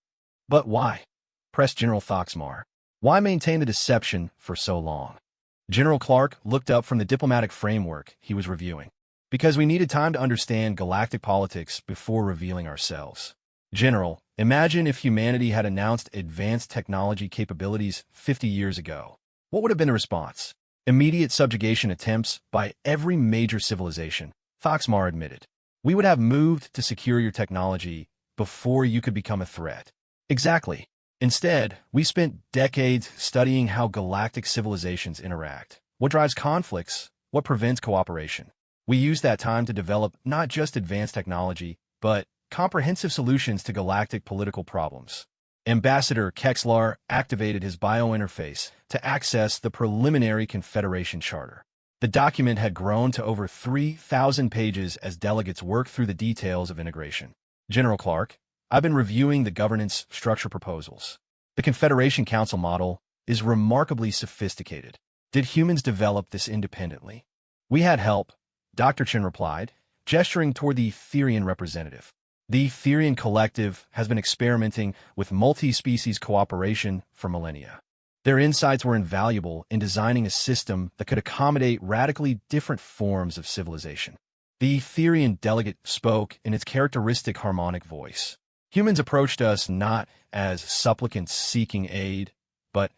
But why? Pressed General Thoxmar. Why maintain the deception for so long? General Clark looked up from the diplomatic framework he was reviewing. Because we needed time to understand galactic politics before revealing ourselves. General, imagine if humanity had announced advanced technology capabilities 50 years ago. What would have been the response? Immediate subjugation attempts by every major civilization, Foxmar admitted. We would have moved to secure your technology before you could become a threat. Exactly. Instead, we spent decades studying how galactic civilizations interact, what drives conflicts, what prevents cooperation. We used that time to develop not just advanced technology, but comprehensive solutions to galactic political problems. Ambassador Kexlar activated his biointerface to access the preliminary Confederation Charter. The document had grown to over 3,000 pages as delegates worked through the details of integration. General Clark, I've been reviewing the governance structure proposals. The Confederation Council model is remarkably sophisticated. Did humans develop this independently? We had help, Dr. Chen replied, gesturing toward the Etherian representative. The Etherian Collective has been experimenting with multi-species cooperation for millennia. Their insights were invaluable in designing a system that could accommodate radically different forms of civilization. The Etherian delegate spoke in its characteristic harmonic voice. Humans approached us not as supplicants seeking aid, but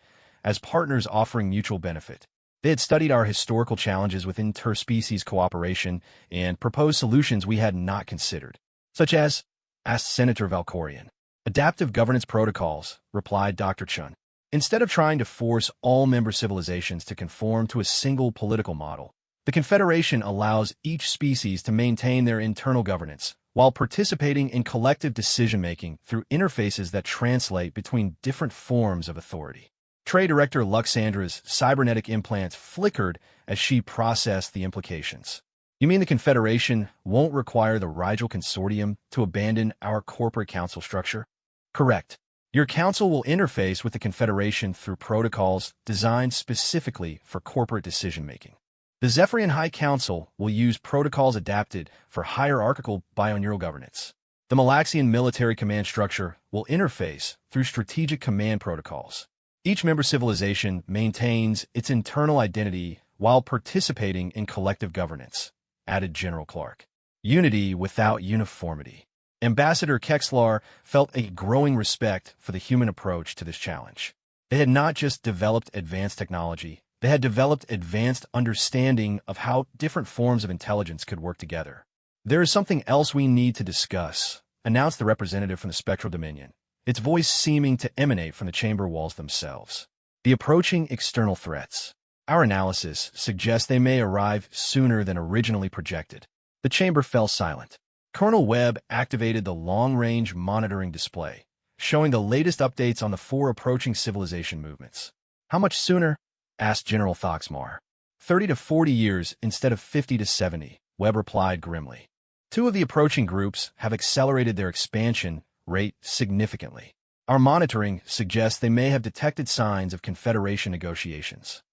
as partners offering mutual benefit. They had studied our historical challenges with interspecies cooperation and proposed solutions we had not considered. Such as, asked Senator Valkorian. Adaptive governance protocols, replied Dr. Chun. Instead of trying to force all member civilizations to conform to a single political model, the Confederation allows each species to maintain their internal governance while participating in collective decision-making through interfaces that translate between different forms of authority. Trade Director Luxandra's cybernetic implants flickered as she processed the implications. You mean the Confederation won't require the Rigel Consortium to abandon our corporate council structure? Correct. Your council will interface with the Confederation through protocols designed specifically for corporate decision-making. The Zephyrian High Council will use protocols adapted for hierarchical bioneural governance. The Malaxian military command structure will interface through strategic command protocols. Each member civilization maintains its internal identity while participating in collective governance, added General Clark. Unity without uniformity. Ambassador Kexlar felt a growing respect for the human approach to this challenge. They had not just developed advanced technology, they had developed advanced understanding of how different forms of intelligence could work together. There is something else we need to discuss, announced the representative from the Spectral Dominion, its voice seeming to emanate from the chamber walls themselves. The approaching external threats. Our analysis suggests they may arrive sooner than originally projected. The chamber fell silent. Colonel Webb activated the long-range monitoring display, showing the latest updates on the 4 approaching civilization movements. How much sooner? Asked General Foxmar. 30 to 40 years instead of 50 to 70, Webb replied grimly. 2 of the approaching groups have accelerated their expansion rate significantly. Our monitoring suggests they may have detected signs of Confederation negotiations.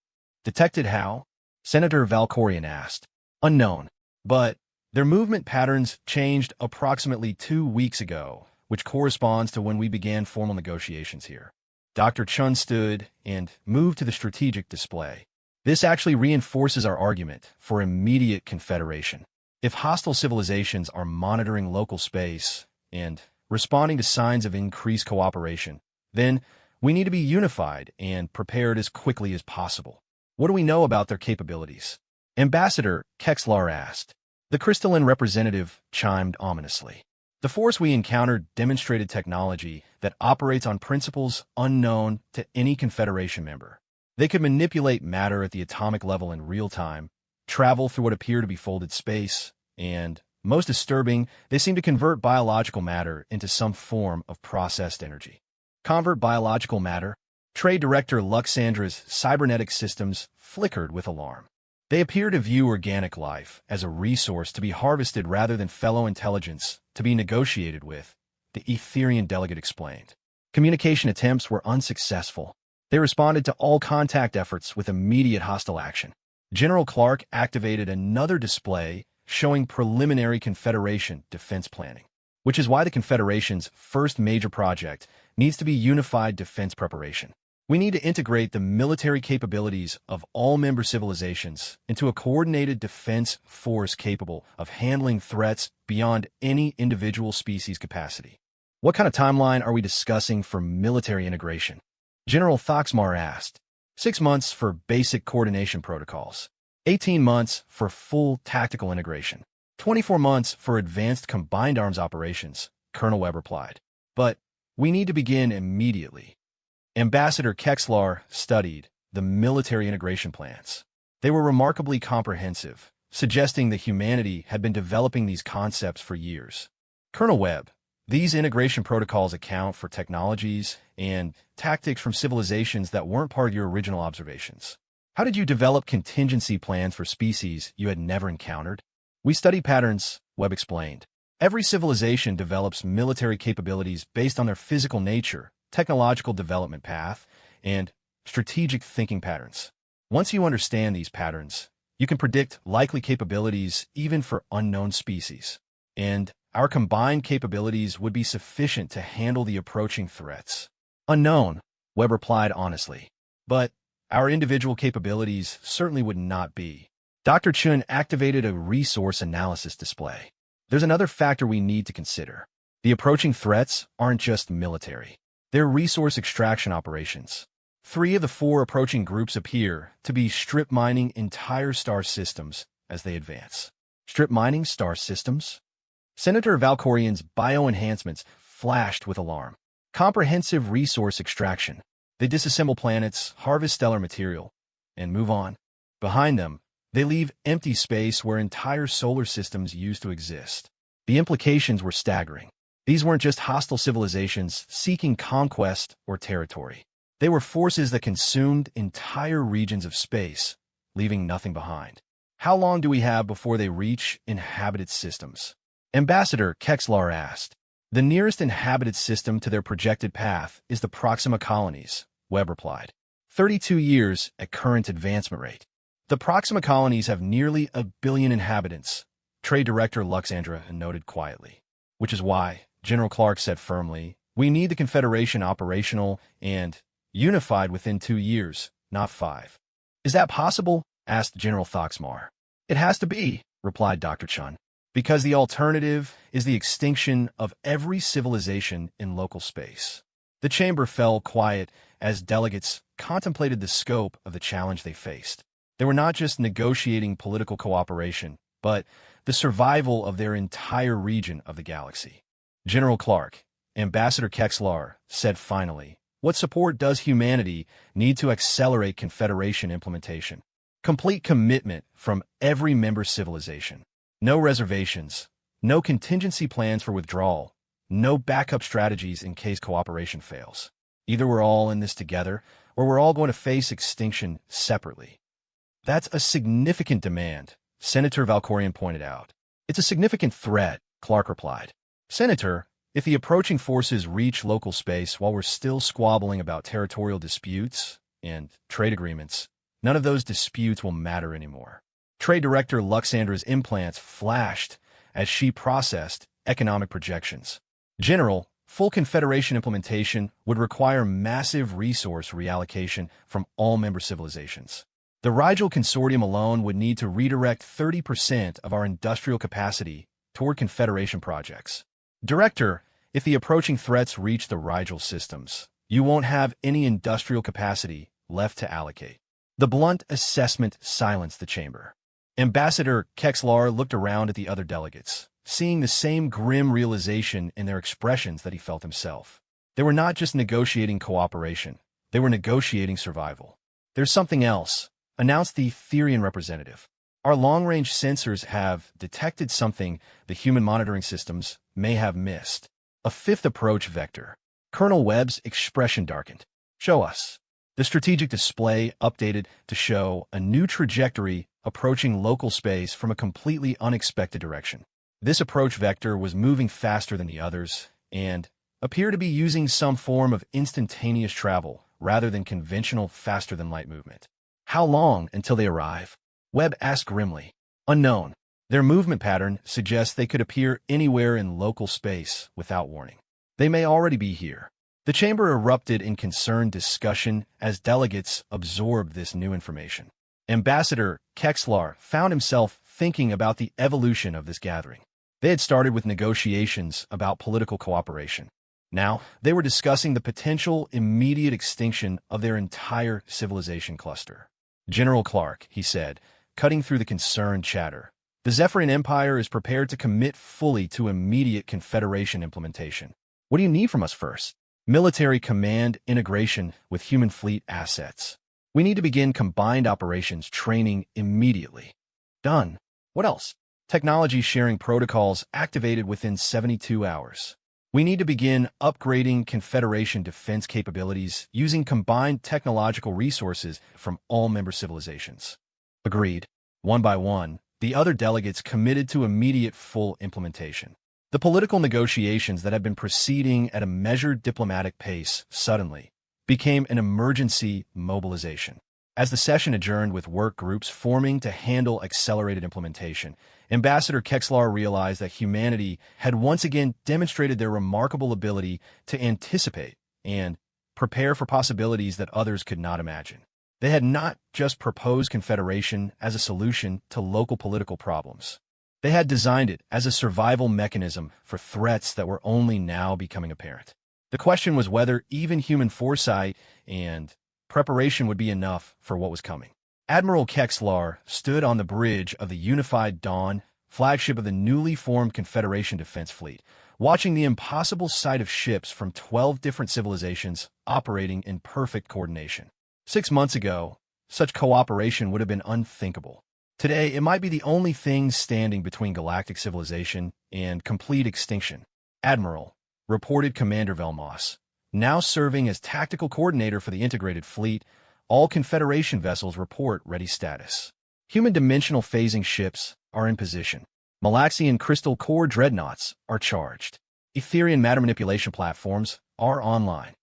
Detected how? Senator Valkorian asked. Unknown. But their movement patterns changed approximately 2 weeks ago, which corresponds to when we began formal negotiations here. Dr. Chun stood and moved to the strategic display. This actually reinforces our argument for immediate confederation. If hostile civilizations are monitoring local space and responding to signs of increased cooperation, then we need to be unified and prepared as quickly as possible. What do we know about their capabilities? Ambassador Kexlar asked. The crystalline representative chimed ominously. The force we encountered demonstrated technology that operates on principles unknown to any Confederation member. They could manipulate matter at the atomic level in real time, travel through what appear to be folded space, and, most disturbing, they seem to convert biological matter into some form of processed energy. Convert biological matter? Trade Director Luxandra's cybernetic systems flickered with alarm. They appear to view organic life as a resource to be harvested rather than fellow intelligence to be negotiated with, the Etherian delegate explained. Communication attempts were unsuccessful. They responded to all contact efforts with immediate hostile action. General Clark activated another display showing preliminary Confederation defense planning, which is why the Confederation's first major project needs to be unified defense preparation. We need to integrate the military capabilities of all member civilizations into a coordinated defense force capable of handling threats beyond any individual species capacity. What kind of timeline are we discussing for military integration? General Thoxmar asked. 6 months for basic coordination protocols. 18 months for full tactical integration. 24 months for advanced combined arms operations, Colonel Webb replied. But we need to begin immediately. Ambassador Kexlar studied the military integration plans. They were remarkably comprehensive, suggesting that humanity had been developing these concepts for years. Colonel Webb, these integration protocols account for technologies and tactics from civilizations that weren't part of your original observations. How did you develop contingency plans for species you had never encountered? We study patterns, Webb explained. Every civilization develops military capabilities based on their physical nature, technological development path, and strategic thinking patterns. Once you understand these patterns, you can predict likely capabilities even for unknown species. And our combined capabilities would be sufficient to handle the approaching threats. Unknown, Webb replied honestly. But our individual capabilities certainly would not be. Dr. Chun activated a resource analysis display. There's another factor we need to consider. The approaching threats aren't just military. They're resource extraction operations. 3 of the 4 approaching groups appear to be strip mining entire star systems as they advance. Strip mining star systems? Senator Valkorian's bio-enhancements flashed with alarm. Comprehensive resource extraction. They disassemble planets, harvest stellar material, and move on. Behind them, they leave empty space where entire solar systems used to exist. The implications were staggering. These weren't just hostile civilizations seeking conquest or territory. They were forces that consumed entire regions of space, leaving nothing behind. How long do we have before they reach inhabited systems? Ambassador Kexlar asked. The nearest inhabited system to their projected path is the Proxima colonies, Webb replied. 32 years at current advancement rate. The Proxima colonies have nearly 1 billion inhabitants, Trade Director Luxandra noted quietly. Which is why, General Clark said firmly, we need the Confederation operational and unified within 2 years, not 5. Is that possible? Asked General Thoxmar. It has to be, replied Dr. Chun, because the alternative is the extinction of every civilization in local space. The chamber fell quiet as delegates contemplated the scope of the challenge they faced. They were not just negotiating political cooperation, but the survival of their entire region of the galaxy. General Clark, Ambassador Kexlar, said finally, what support does humanity need to accelerate Confederation implementation? Complete commitment from every member civilization. No reservations, no contingency plans for withdrawal, no backup strategies in case cooperation fails. Either we're all in this together, or we're all going to face extinction separately. That's a significant demand, Senator Valkorian pointed out. It's a significant threat, Clark replied. Senator, if the approaching forces reach local space while we're still squabbling about territorial disputes and trade agreements, none of those disputes will matter anymore. Trade Director Luxandra's implants flashed as she processed economic projections. General, full Confederation implementation would require massive resource reallocation from all member civilizations. The Rigel Consortium alone would need to redirect 30% of our industrial capacity toward Confederation projects. Director, if the approaching threats reach the Rigel systems, you won't have any industrial capacity left to allocate. The blunt assessment silenced the chamber. Ambassador Kexlar looked around at the other delegates, seeing the same grim realization in their expressions that he felt himself. They were not just negotiating cooperation, they were negotiating survival. There's something else, announced the Therian representative. Our long-range sensors have detected something the human monitoring systems may have missed. A 5th approach vector. Colonel Webb's expression darkened. Show us. The strategic display updated to show a new trajectory approaching local space from a completely unexpected direction. This approach vector was moving faster than the others and appeared to be using some form of instantaneous travel rather than conventional faster-than-light movement. How long until they arrive? Webb asked grimly. Unknown. Their movement pattern suggests they could appear anywhere in local space without warning. They may already be here. The chamber erupted in concerned discussion as delegates absorbed this new information. Ambassador Kexlar found himself thinking about the evolution of this gathering. They had started with negotiations about political cooperation. Now, they were discussing the potential immediate extinction of their entire civilization cluster. General Clark, he said, cutting through the concerned chatter, the Zephyrian Empire is prepared to commit fully to immediate Confederation implementation. What do you need from us first? Military command integration with human fleet assets. We need to begin combined operations training immediately. Done. What else? Technology sharing protocols activated within 72 hours. We need to begin upgrading Confederation defense capabilities using combined technological resources from all member civilizations. Agreed. One by one, the other delegates committed to immediate full implementation. The political negotiations that had been proceeding at a measured diplomatic pace suddenly became an emergency mobilization. As the session adjourned with work groups forming to handle accelerated implementation, Ambassador Kexlar realized that humanity had once again demonstrated their remarkable ability to anticipate and prepare for possibilities that others could not imagine. They had not just proposed confederation as a solution to local political problems. They had designed it as a survival mechanism for threats that were only now becoming apparent. The question was whether even human foresight and preparation would be enough for what was coming. Admiral Kexlar stood on the bridge of the Unified Dawn, flagship of the newly formed Confederation Defense Fleet, watching the impossible sight of ships from 12 different civilizations operating in perfect coordination. 6 months ago, such cooperation would have been unthinkable. Today, it might be the only thing standing between galactic civilization and complete extinction. Admiral, reported Commander Velmos, now serving as tactical coordinator for the integrated fleet, all Confederation vessels report ready status. Human dimensional phasing ships are in position. Malaxian crystal core dreadnoughts are charged. Etherian matter manipulation platforms are online.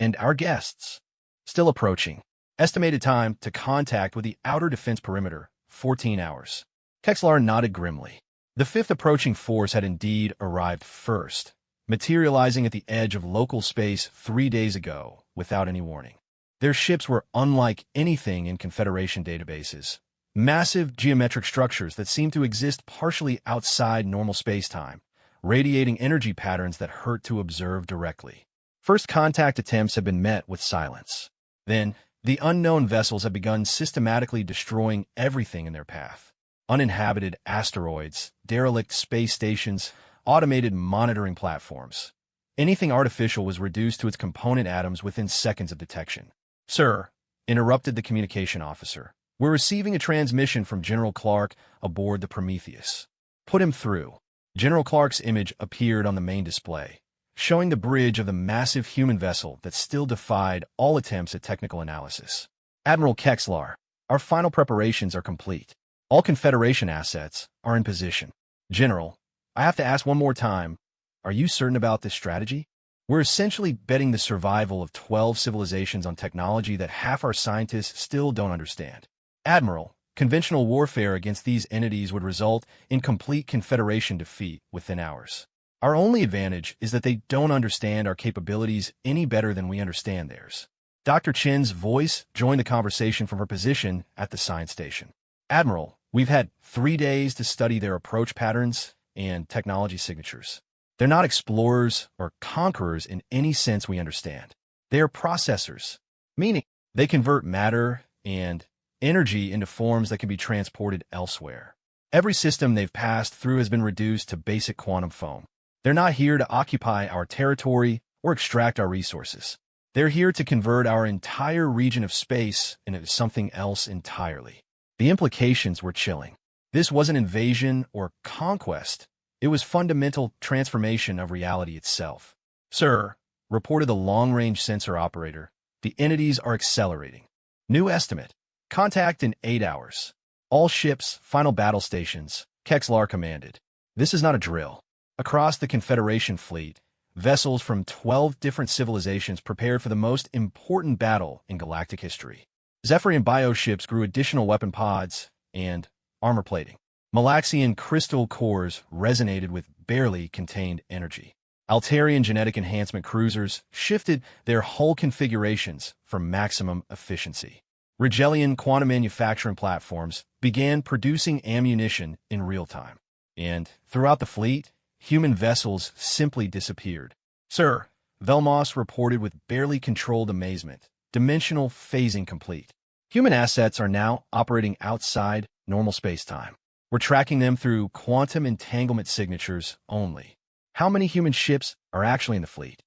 And our guests, still approaching. Estimated time to contact with the outer defense perimeter, 14 hours. Kexlar nodded grimly. The fifth approaching force had indeed arrived first, materializing at the edge of local space 3 days ago without any warning. Their ships were unlike anything in Confederation databases. Massive geometric structures that seemed to exist partially outside normal space-time, radiating energy patterns that hurt to observe directly. First contact attempts had been met with silence. Then, the unknown vessels had begun systematically destroying everything in their path. Uninhabited asteroids, derelict space stations, automated monitoring platforms. Anything artificial was reduced to its component atoms within seconds of detection. Sir, interrupted the communication officer, we're receiving a transmission from General Clark aboard the Prometheus. Put him through. General Clark's image appeared on the main display, showing the bridge of the massive human vessel that still defied all attempts at technical analysis. Admiral Kexlar, our final preparations are complete. All Confederation assets are in position. General, I have to ask one more time, are you certain about this strategy? We're essentially betting the survival of 12 civilizations on technology that half our scientists still don't understand. Admiral, conventional warfare against these entities would result in complete Confederation defeat within hours. Our only advantage is that they don't understand our capabilities any better than we understand theirs. Dr. Chen's voice joined the conversation from her position at the science station. Admiral, we've had 3 days to study their approach patterns and technology signatures. They're not explorers or conquerors in any sense we understand. They are processors, meaning they convert matter and energy into forms that can be transported elsewhere. Every system they've passed through has been reduced to basic quantum foam. They're not here to occupy our territory or extract our resources. They're here to convert our entire region of space into something else entirely. The implications were chilling. This wasn't invasion or conquest. It was fundamental transformation of reality itself. Sir, reported the long-range sensor operator, the entities are accelerating. New estimate. Contact in 8 hours. All ships, final battle stations, Kexlar commanded. This is not a drill. Across the Confederation fleet, vessels from 12 different civilizations prepared for the most important battle in galactic history. Zephyrian bioships grew additional weapon pods and armor plating. Malaxian crystal cores resonated with barely contained energy. Altarian genetic enhancement cruisers shifted their hull configurations for maximum efficiency. Rigelian quantum manufacturing platforms began producing ammunition in real time. And throughout the fleet, human vessels simply disappeared. Sir, Velmos reported with barely controlled amazement. Dimensional phasing complete. Human assets are now operating outside normal space-time. We're tracking them through quantum entanglement signatures only. How many human ships are actually in the fleet?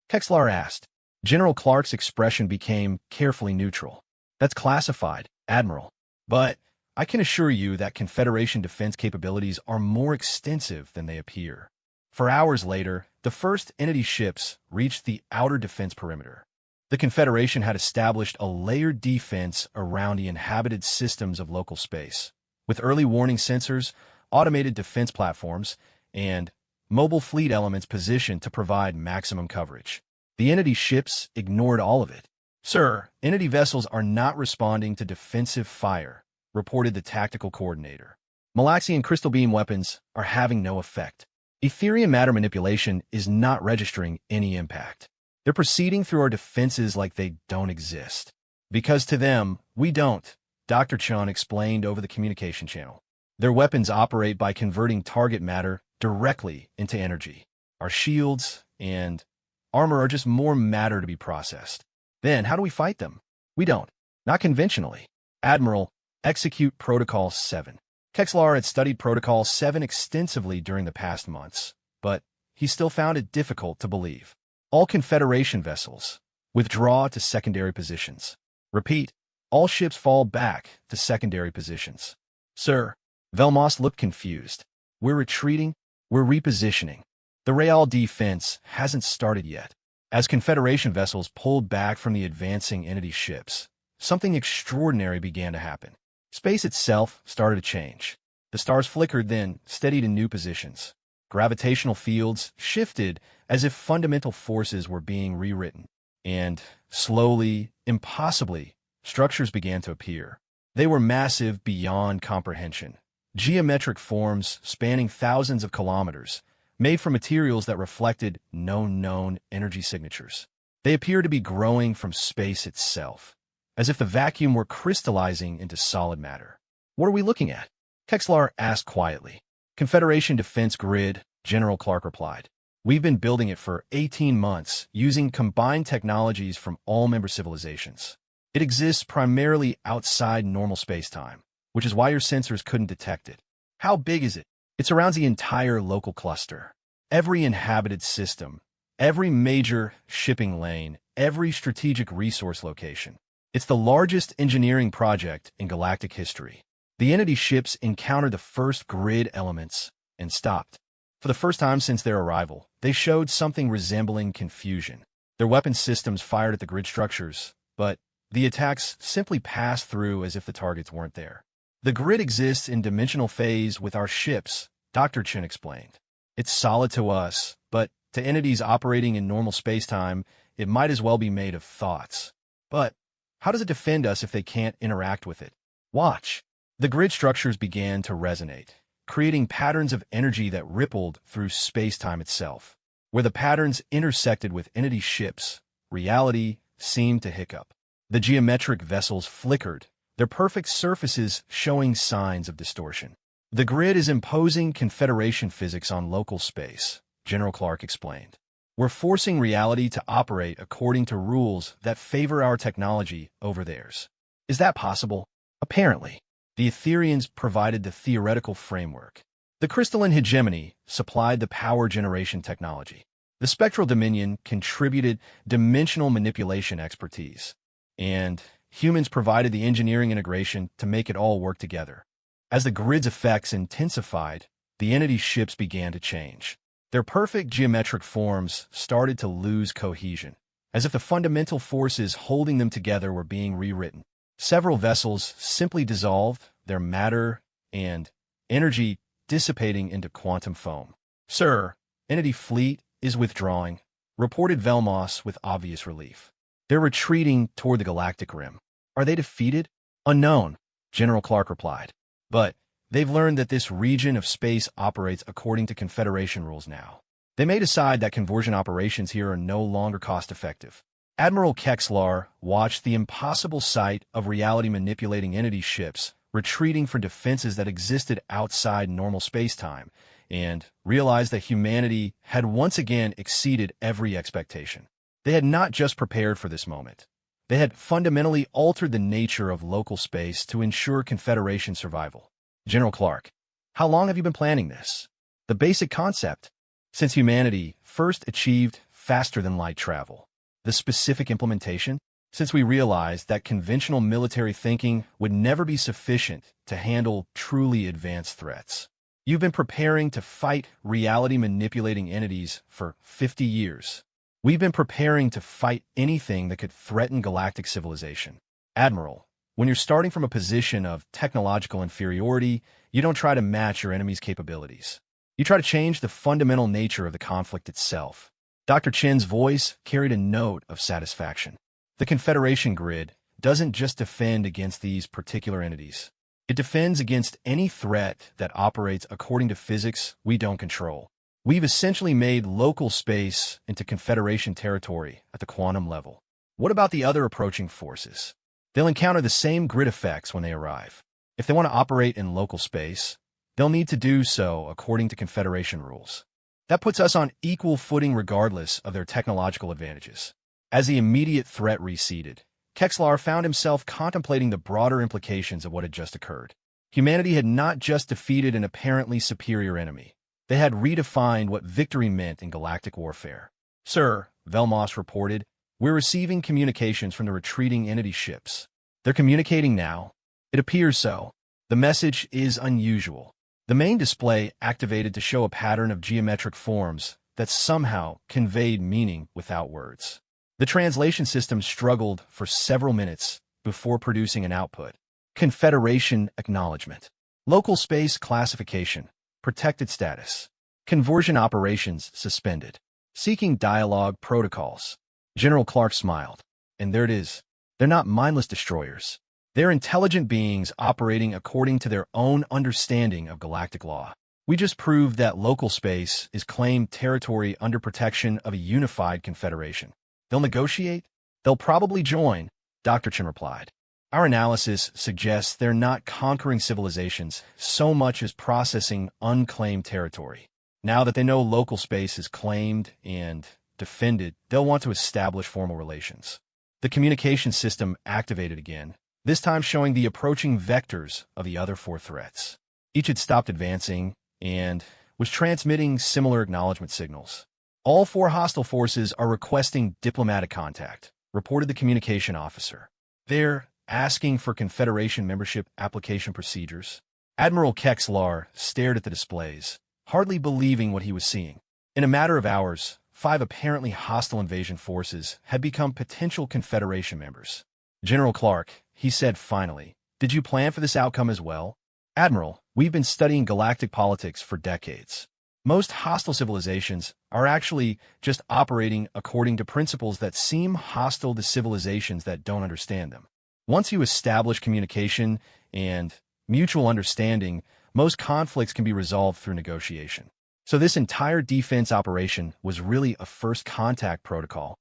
Kexlar asked. General Clark's expression became carefully neutral. That's classified, Admiral. But I can assure you that Confederation defense capabilities are more extensive than they appear. For hours later, the first Entity ships reached the outer defense perimeter. The Confederation had established a layered defense around the inhabited systems of local space, with early warning sensors, automated defense platforms, and mobile fleet elements positioned to provide maximum coverage. The Entity ships ignored all of it. Sir, Entity vessels are not responding to defensive fire, reported the tactical coordinator. Malaxian crystal beam weapons are having no effect. Etherian matter manipulation is not registering any impact. They're proceeding through our defenses like they don't exist. Because to them, we don't, Dr. Chun explained over the communication channel. Their weapons operate by converting target matter directly into energy. Our shields and armor are just more matter to be processed. Then, how do we fight them? We don't. Not conventionally. Admiral, execute Protocol 7. Kexlar had studied Protocol 7 extensively during the past months, but he still found it difficult to believe. All Confederation vessels withdraw to secondary positions. Repeat, all ships fall back to secondary positions. Sir, Velmos looked confused. We're retreating, we're repositioning. The Real defense hasn't started yet. As Confederation vessels pulled back from the advancing Entity ships, something extraordinary began to happen. Space itself started to change. The stars flickered, then steadied in new positions. Gravitational fields shifted as if fundamental forces were being rewritten. And slowly, impossibly, structures began to appear. They were massive beyond comprehension. Geometric forms spanning thousands of kilometers, made from materials that reflected known energy signatures. They appeared to be growing from space itself, as if the vacuum were crystallizing into solid matter. What are we looking at? Kexlar asked quietly. Confederation Defense Grid, General Clark replied. We've been building it for 18 months, using combined technologies from all member civilizations. It exists primarily outside normal space-time, which is why your sensors couldn't detect it. How big is it? It surrounds the entire local cluster. Every inhabited system, every major shipping lane, every strategic resource location. It's the largest engineering project in galactic history. The Entity ships encountered the first grid elements and stopped. For the first time since their arrival, they showed something resembling confusion. Their weapon systems fired at the grid structures, but the attacks simply passed through as if the targets weren't there. The grid exists in dimensional phase with our ships, Dr. Chen explained. It's solid to us, but to entities operating in normal space-time, it might as well be made of thoughts. But how does it defend us if they can't interact with it? Watch. The grid structures began to resonate, creating patterns of energy that rippled through space-time itself. Where the patterns intersected with Entity ships, reality seemed to hiccup. The geometric vessels flickered, their perfect surfaces showing signs of distortion. The grid is imposing Confederation physics on local space, General Clark explained. We're forcing reality to operate according to rules that favor our technology over theirs. Is that possible? Apparently. The Etherians provided the theoretical framework. The crystalline hegemony supplied the power generation technology. The spectral dominion contributed dimensional manipulation expertise. And humans provided the engineering integration to make it all work together. As the grid's effects intensified, the Entity ships began to change. Their perfect geometric forms started to lose cohesion, as if the fundamental forces holding them together were being rewritten. Several vessels simply dissolved, their matter and energy dissipating into quantum foam. Sir, Entity fleet is withdrawing, reported Velmos with obvious relief. They're retreating toward the galactic rim. Are they defeated? Unknown, General Clark replied. But they've learned that this region of space operates according to Confederation rules now. They may decide that conversion operations here are no longer cost-effective. Admiral Kexlar watched the impossible sight of reality-manipulating entity ships retreating from defenses that existed outside normal space-time, and realized that humanity had once again exceeded every expectation. They had not just prepared for this moment. They had fundamentally altered the nature of local space to ensure Confederation survival. General Clark, how long have you been planning this? The basic concept, since humanity first achieved faster-than-light travel. The specific implementation, since we realized that conventional military thinking would never be sufficient to handle truly advanced threats. You've been preparing to fight reality-manipulating entities for 50 years. We've been preparing to fight anything that could threaten galactic civilization. Admiral, when you're starting from a position of technological inferiority, you don't try to match your enemy's capabilities. You try to change the fundamental nature of the conflict itself. Dr. Chen's voice carried a note of satisfaction. The Confederation grid doesn't just defend against these particular entities. It defends against any threat that operates according to physics we don't control. We've essentially made local space into Confederation territory at the quantum level. What about the other approaching forces? They'll encounter the same grid effects when they arrive. If they want to operate in local space, they'll need to do so according to Confederation rules. That puts us on equal footing regardless of their technological advantages. As the immediate threat receded, Kexlar found himself contemplating the broader implications of what had just occurred. Humanity had not just defeated an apparently superior enemy. They had redefined what victory meant in galactic warfare. "Sir," Velmos reported, "we're receiving communications from the retreating entity ships. They're communicating now." It appears so. The message is unusual. The main display activated to show a pattern of geometric forms that somehow conveyed meaning without words. The translation system struggled for several minutes before producing an output. Confederation acknowledgement. Local space classification. Protected status. Conversion operations suspended. Seeking dialogue protocols. General Clark smiled. And there it is. They're not mindless destroyers. They're intelligent beings operating according to their own understanding of galactic law. We just proved that local space is claimed territory under protection of a unified confederation. They'll negotiate? They'll probably join, Dr. Chen replied. Our analysis suggests they're not conquering civilizations so much as processing unclaimed territory. Now that they know local space is claimed and defended, they'll want to establish formal relations. The communication system activated again, this time showing the approaching vectors of the other four threats. Each had stopped advancing and was transmitting similar acknowledgement signals. All four hostile forces are requesting diplomatic contact, reported the communication officer. They're asking for Confederation membership application procedures. Admiral Kexlar stared at the displays, hardly believing what he was seeing. In a matter of hours, 5 apparently hostile invasion forces had become potential Confederation members. General Clark, he said finally, did you plan for this outcome as well? Admiral, we've been studying galactic politics for decades. Most hostile civilizations are actually just operating according to principles that seem hostile to civilizations that don't understand them. Once you establish communication and mutual understanding, most conflicts can be resolved through negotiation. So this entire defense operation was really a first contact protocol.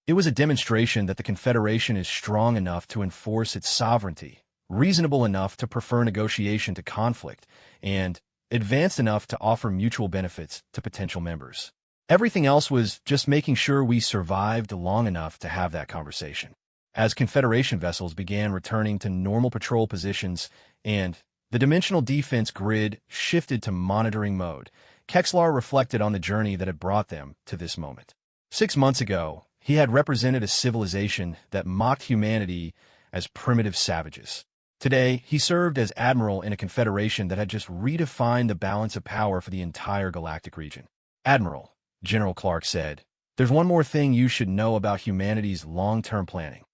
It was a demonstration that the Confederation is strong enough to enforce its sovereignty, reasonable enough to prefer negotiation to conflict, and advanced enough to offer mutual benefits to potential members. Everything else was just making sure we survived long enough to have that conversation. As Confederation vessels began returning to normal patrol positions and the dimensional defense grid shifted to monitoring mode, Kexlar reflected on the journey that had brought them to this moment. 6 months ago, he had represented a civilization that mocked humanity as primitive savages. Today, he served as admiral in a confederation that had just redefined the balance of power for the entire galactic region. Admiral, General Clark said, there's one more thing you should know about humanity's long-term planning.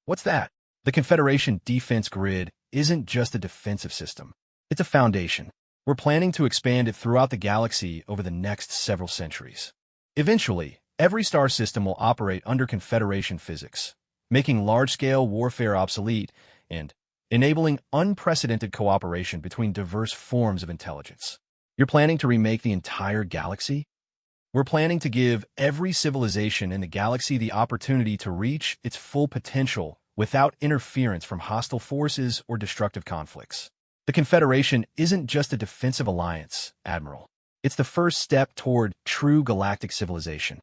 What's that? The Confederation defense grid isn't just a defensive system. It's a foundation. We're planning to expand it throughout the galaxy over the next several centuries. Eventually, every star system will operate under Confederation physics, making large-scale warfare obsolete and enabling unprecedented cooperation between diverse forms of intelligence. You're planning to remake the entire galaxy? We're planning to give every civilization in the galaxy the opportunity to reach its full potential without interference from hostile forces or destructive conflicts. The Confederation isn't just a defensive alliance, Admiral. It's the first step toward true galactic civilization.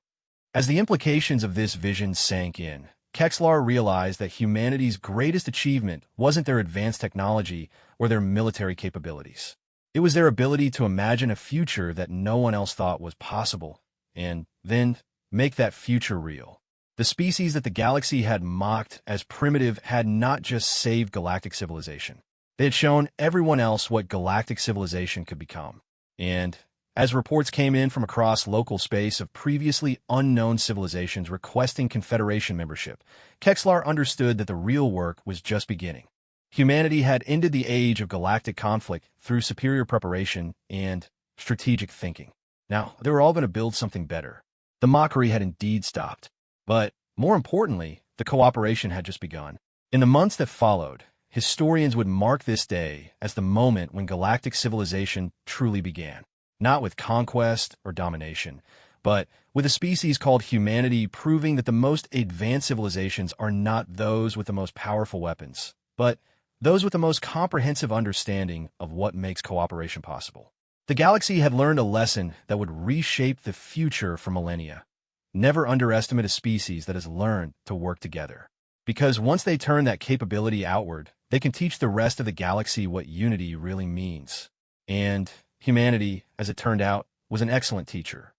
As the implications of this vision sank in, Kexlar realized that humanity's greatest achievement wasn't their advanced technology or their military capabilities. It was their ability to imagine a future that no one else thought was possible, and then make that future real. The species that the galaxy had mocked as primitive had not just saved galactic civilization. They had shown everyone else what galactic civilization could become. And as reports came in from across local space of previously unknown civilizations requesting Confederation membership, Kexlar understood that the real work was just beginning. Humanity had ended the age of galactic conflict through superior preparation and strategic thinking. Now, they were all going to build something better. The mockery had indeed stopped. But, more importantly, the cooperation had just begun. In the months that followed, historians would mark this day as the moment when galactic civilization truly began. Not with conquest or domination, but with a species called humanity proving that the most advanced civilizations are not those with the most powerful weapons, but those with the most comprehensive understanding of what makes cooperation possible. The galaxy had learned a lesson that would reshape the future for millennia. Never underestimate a species that has learned to work together. Because once they turn that capability outward, they can teach the rest of the galaxy what unity really means. And humanity, as it turned out, was an excellent teacher.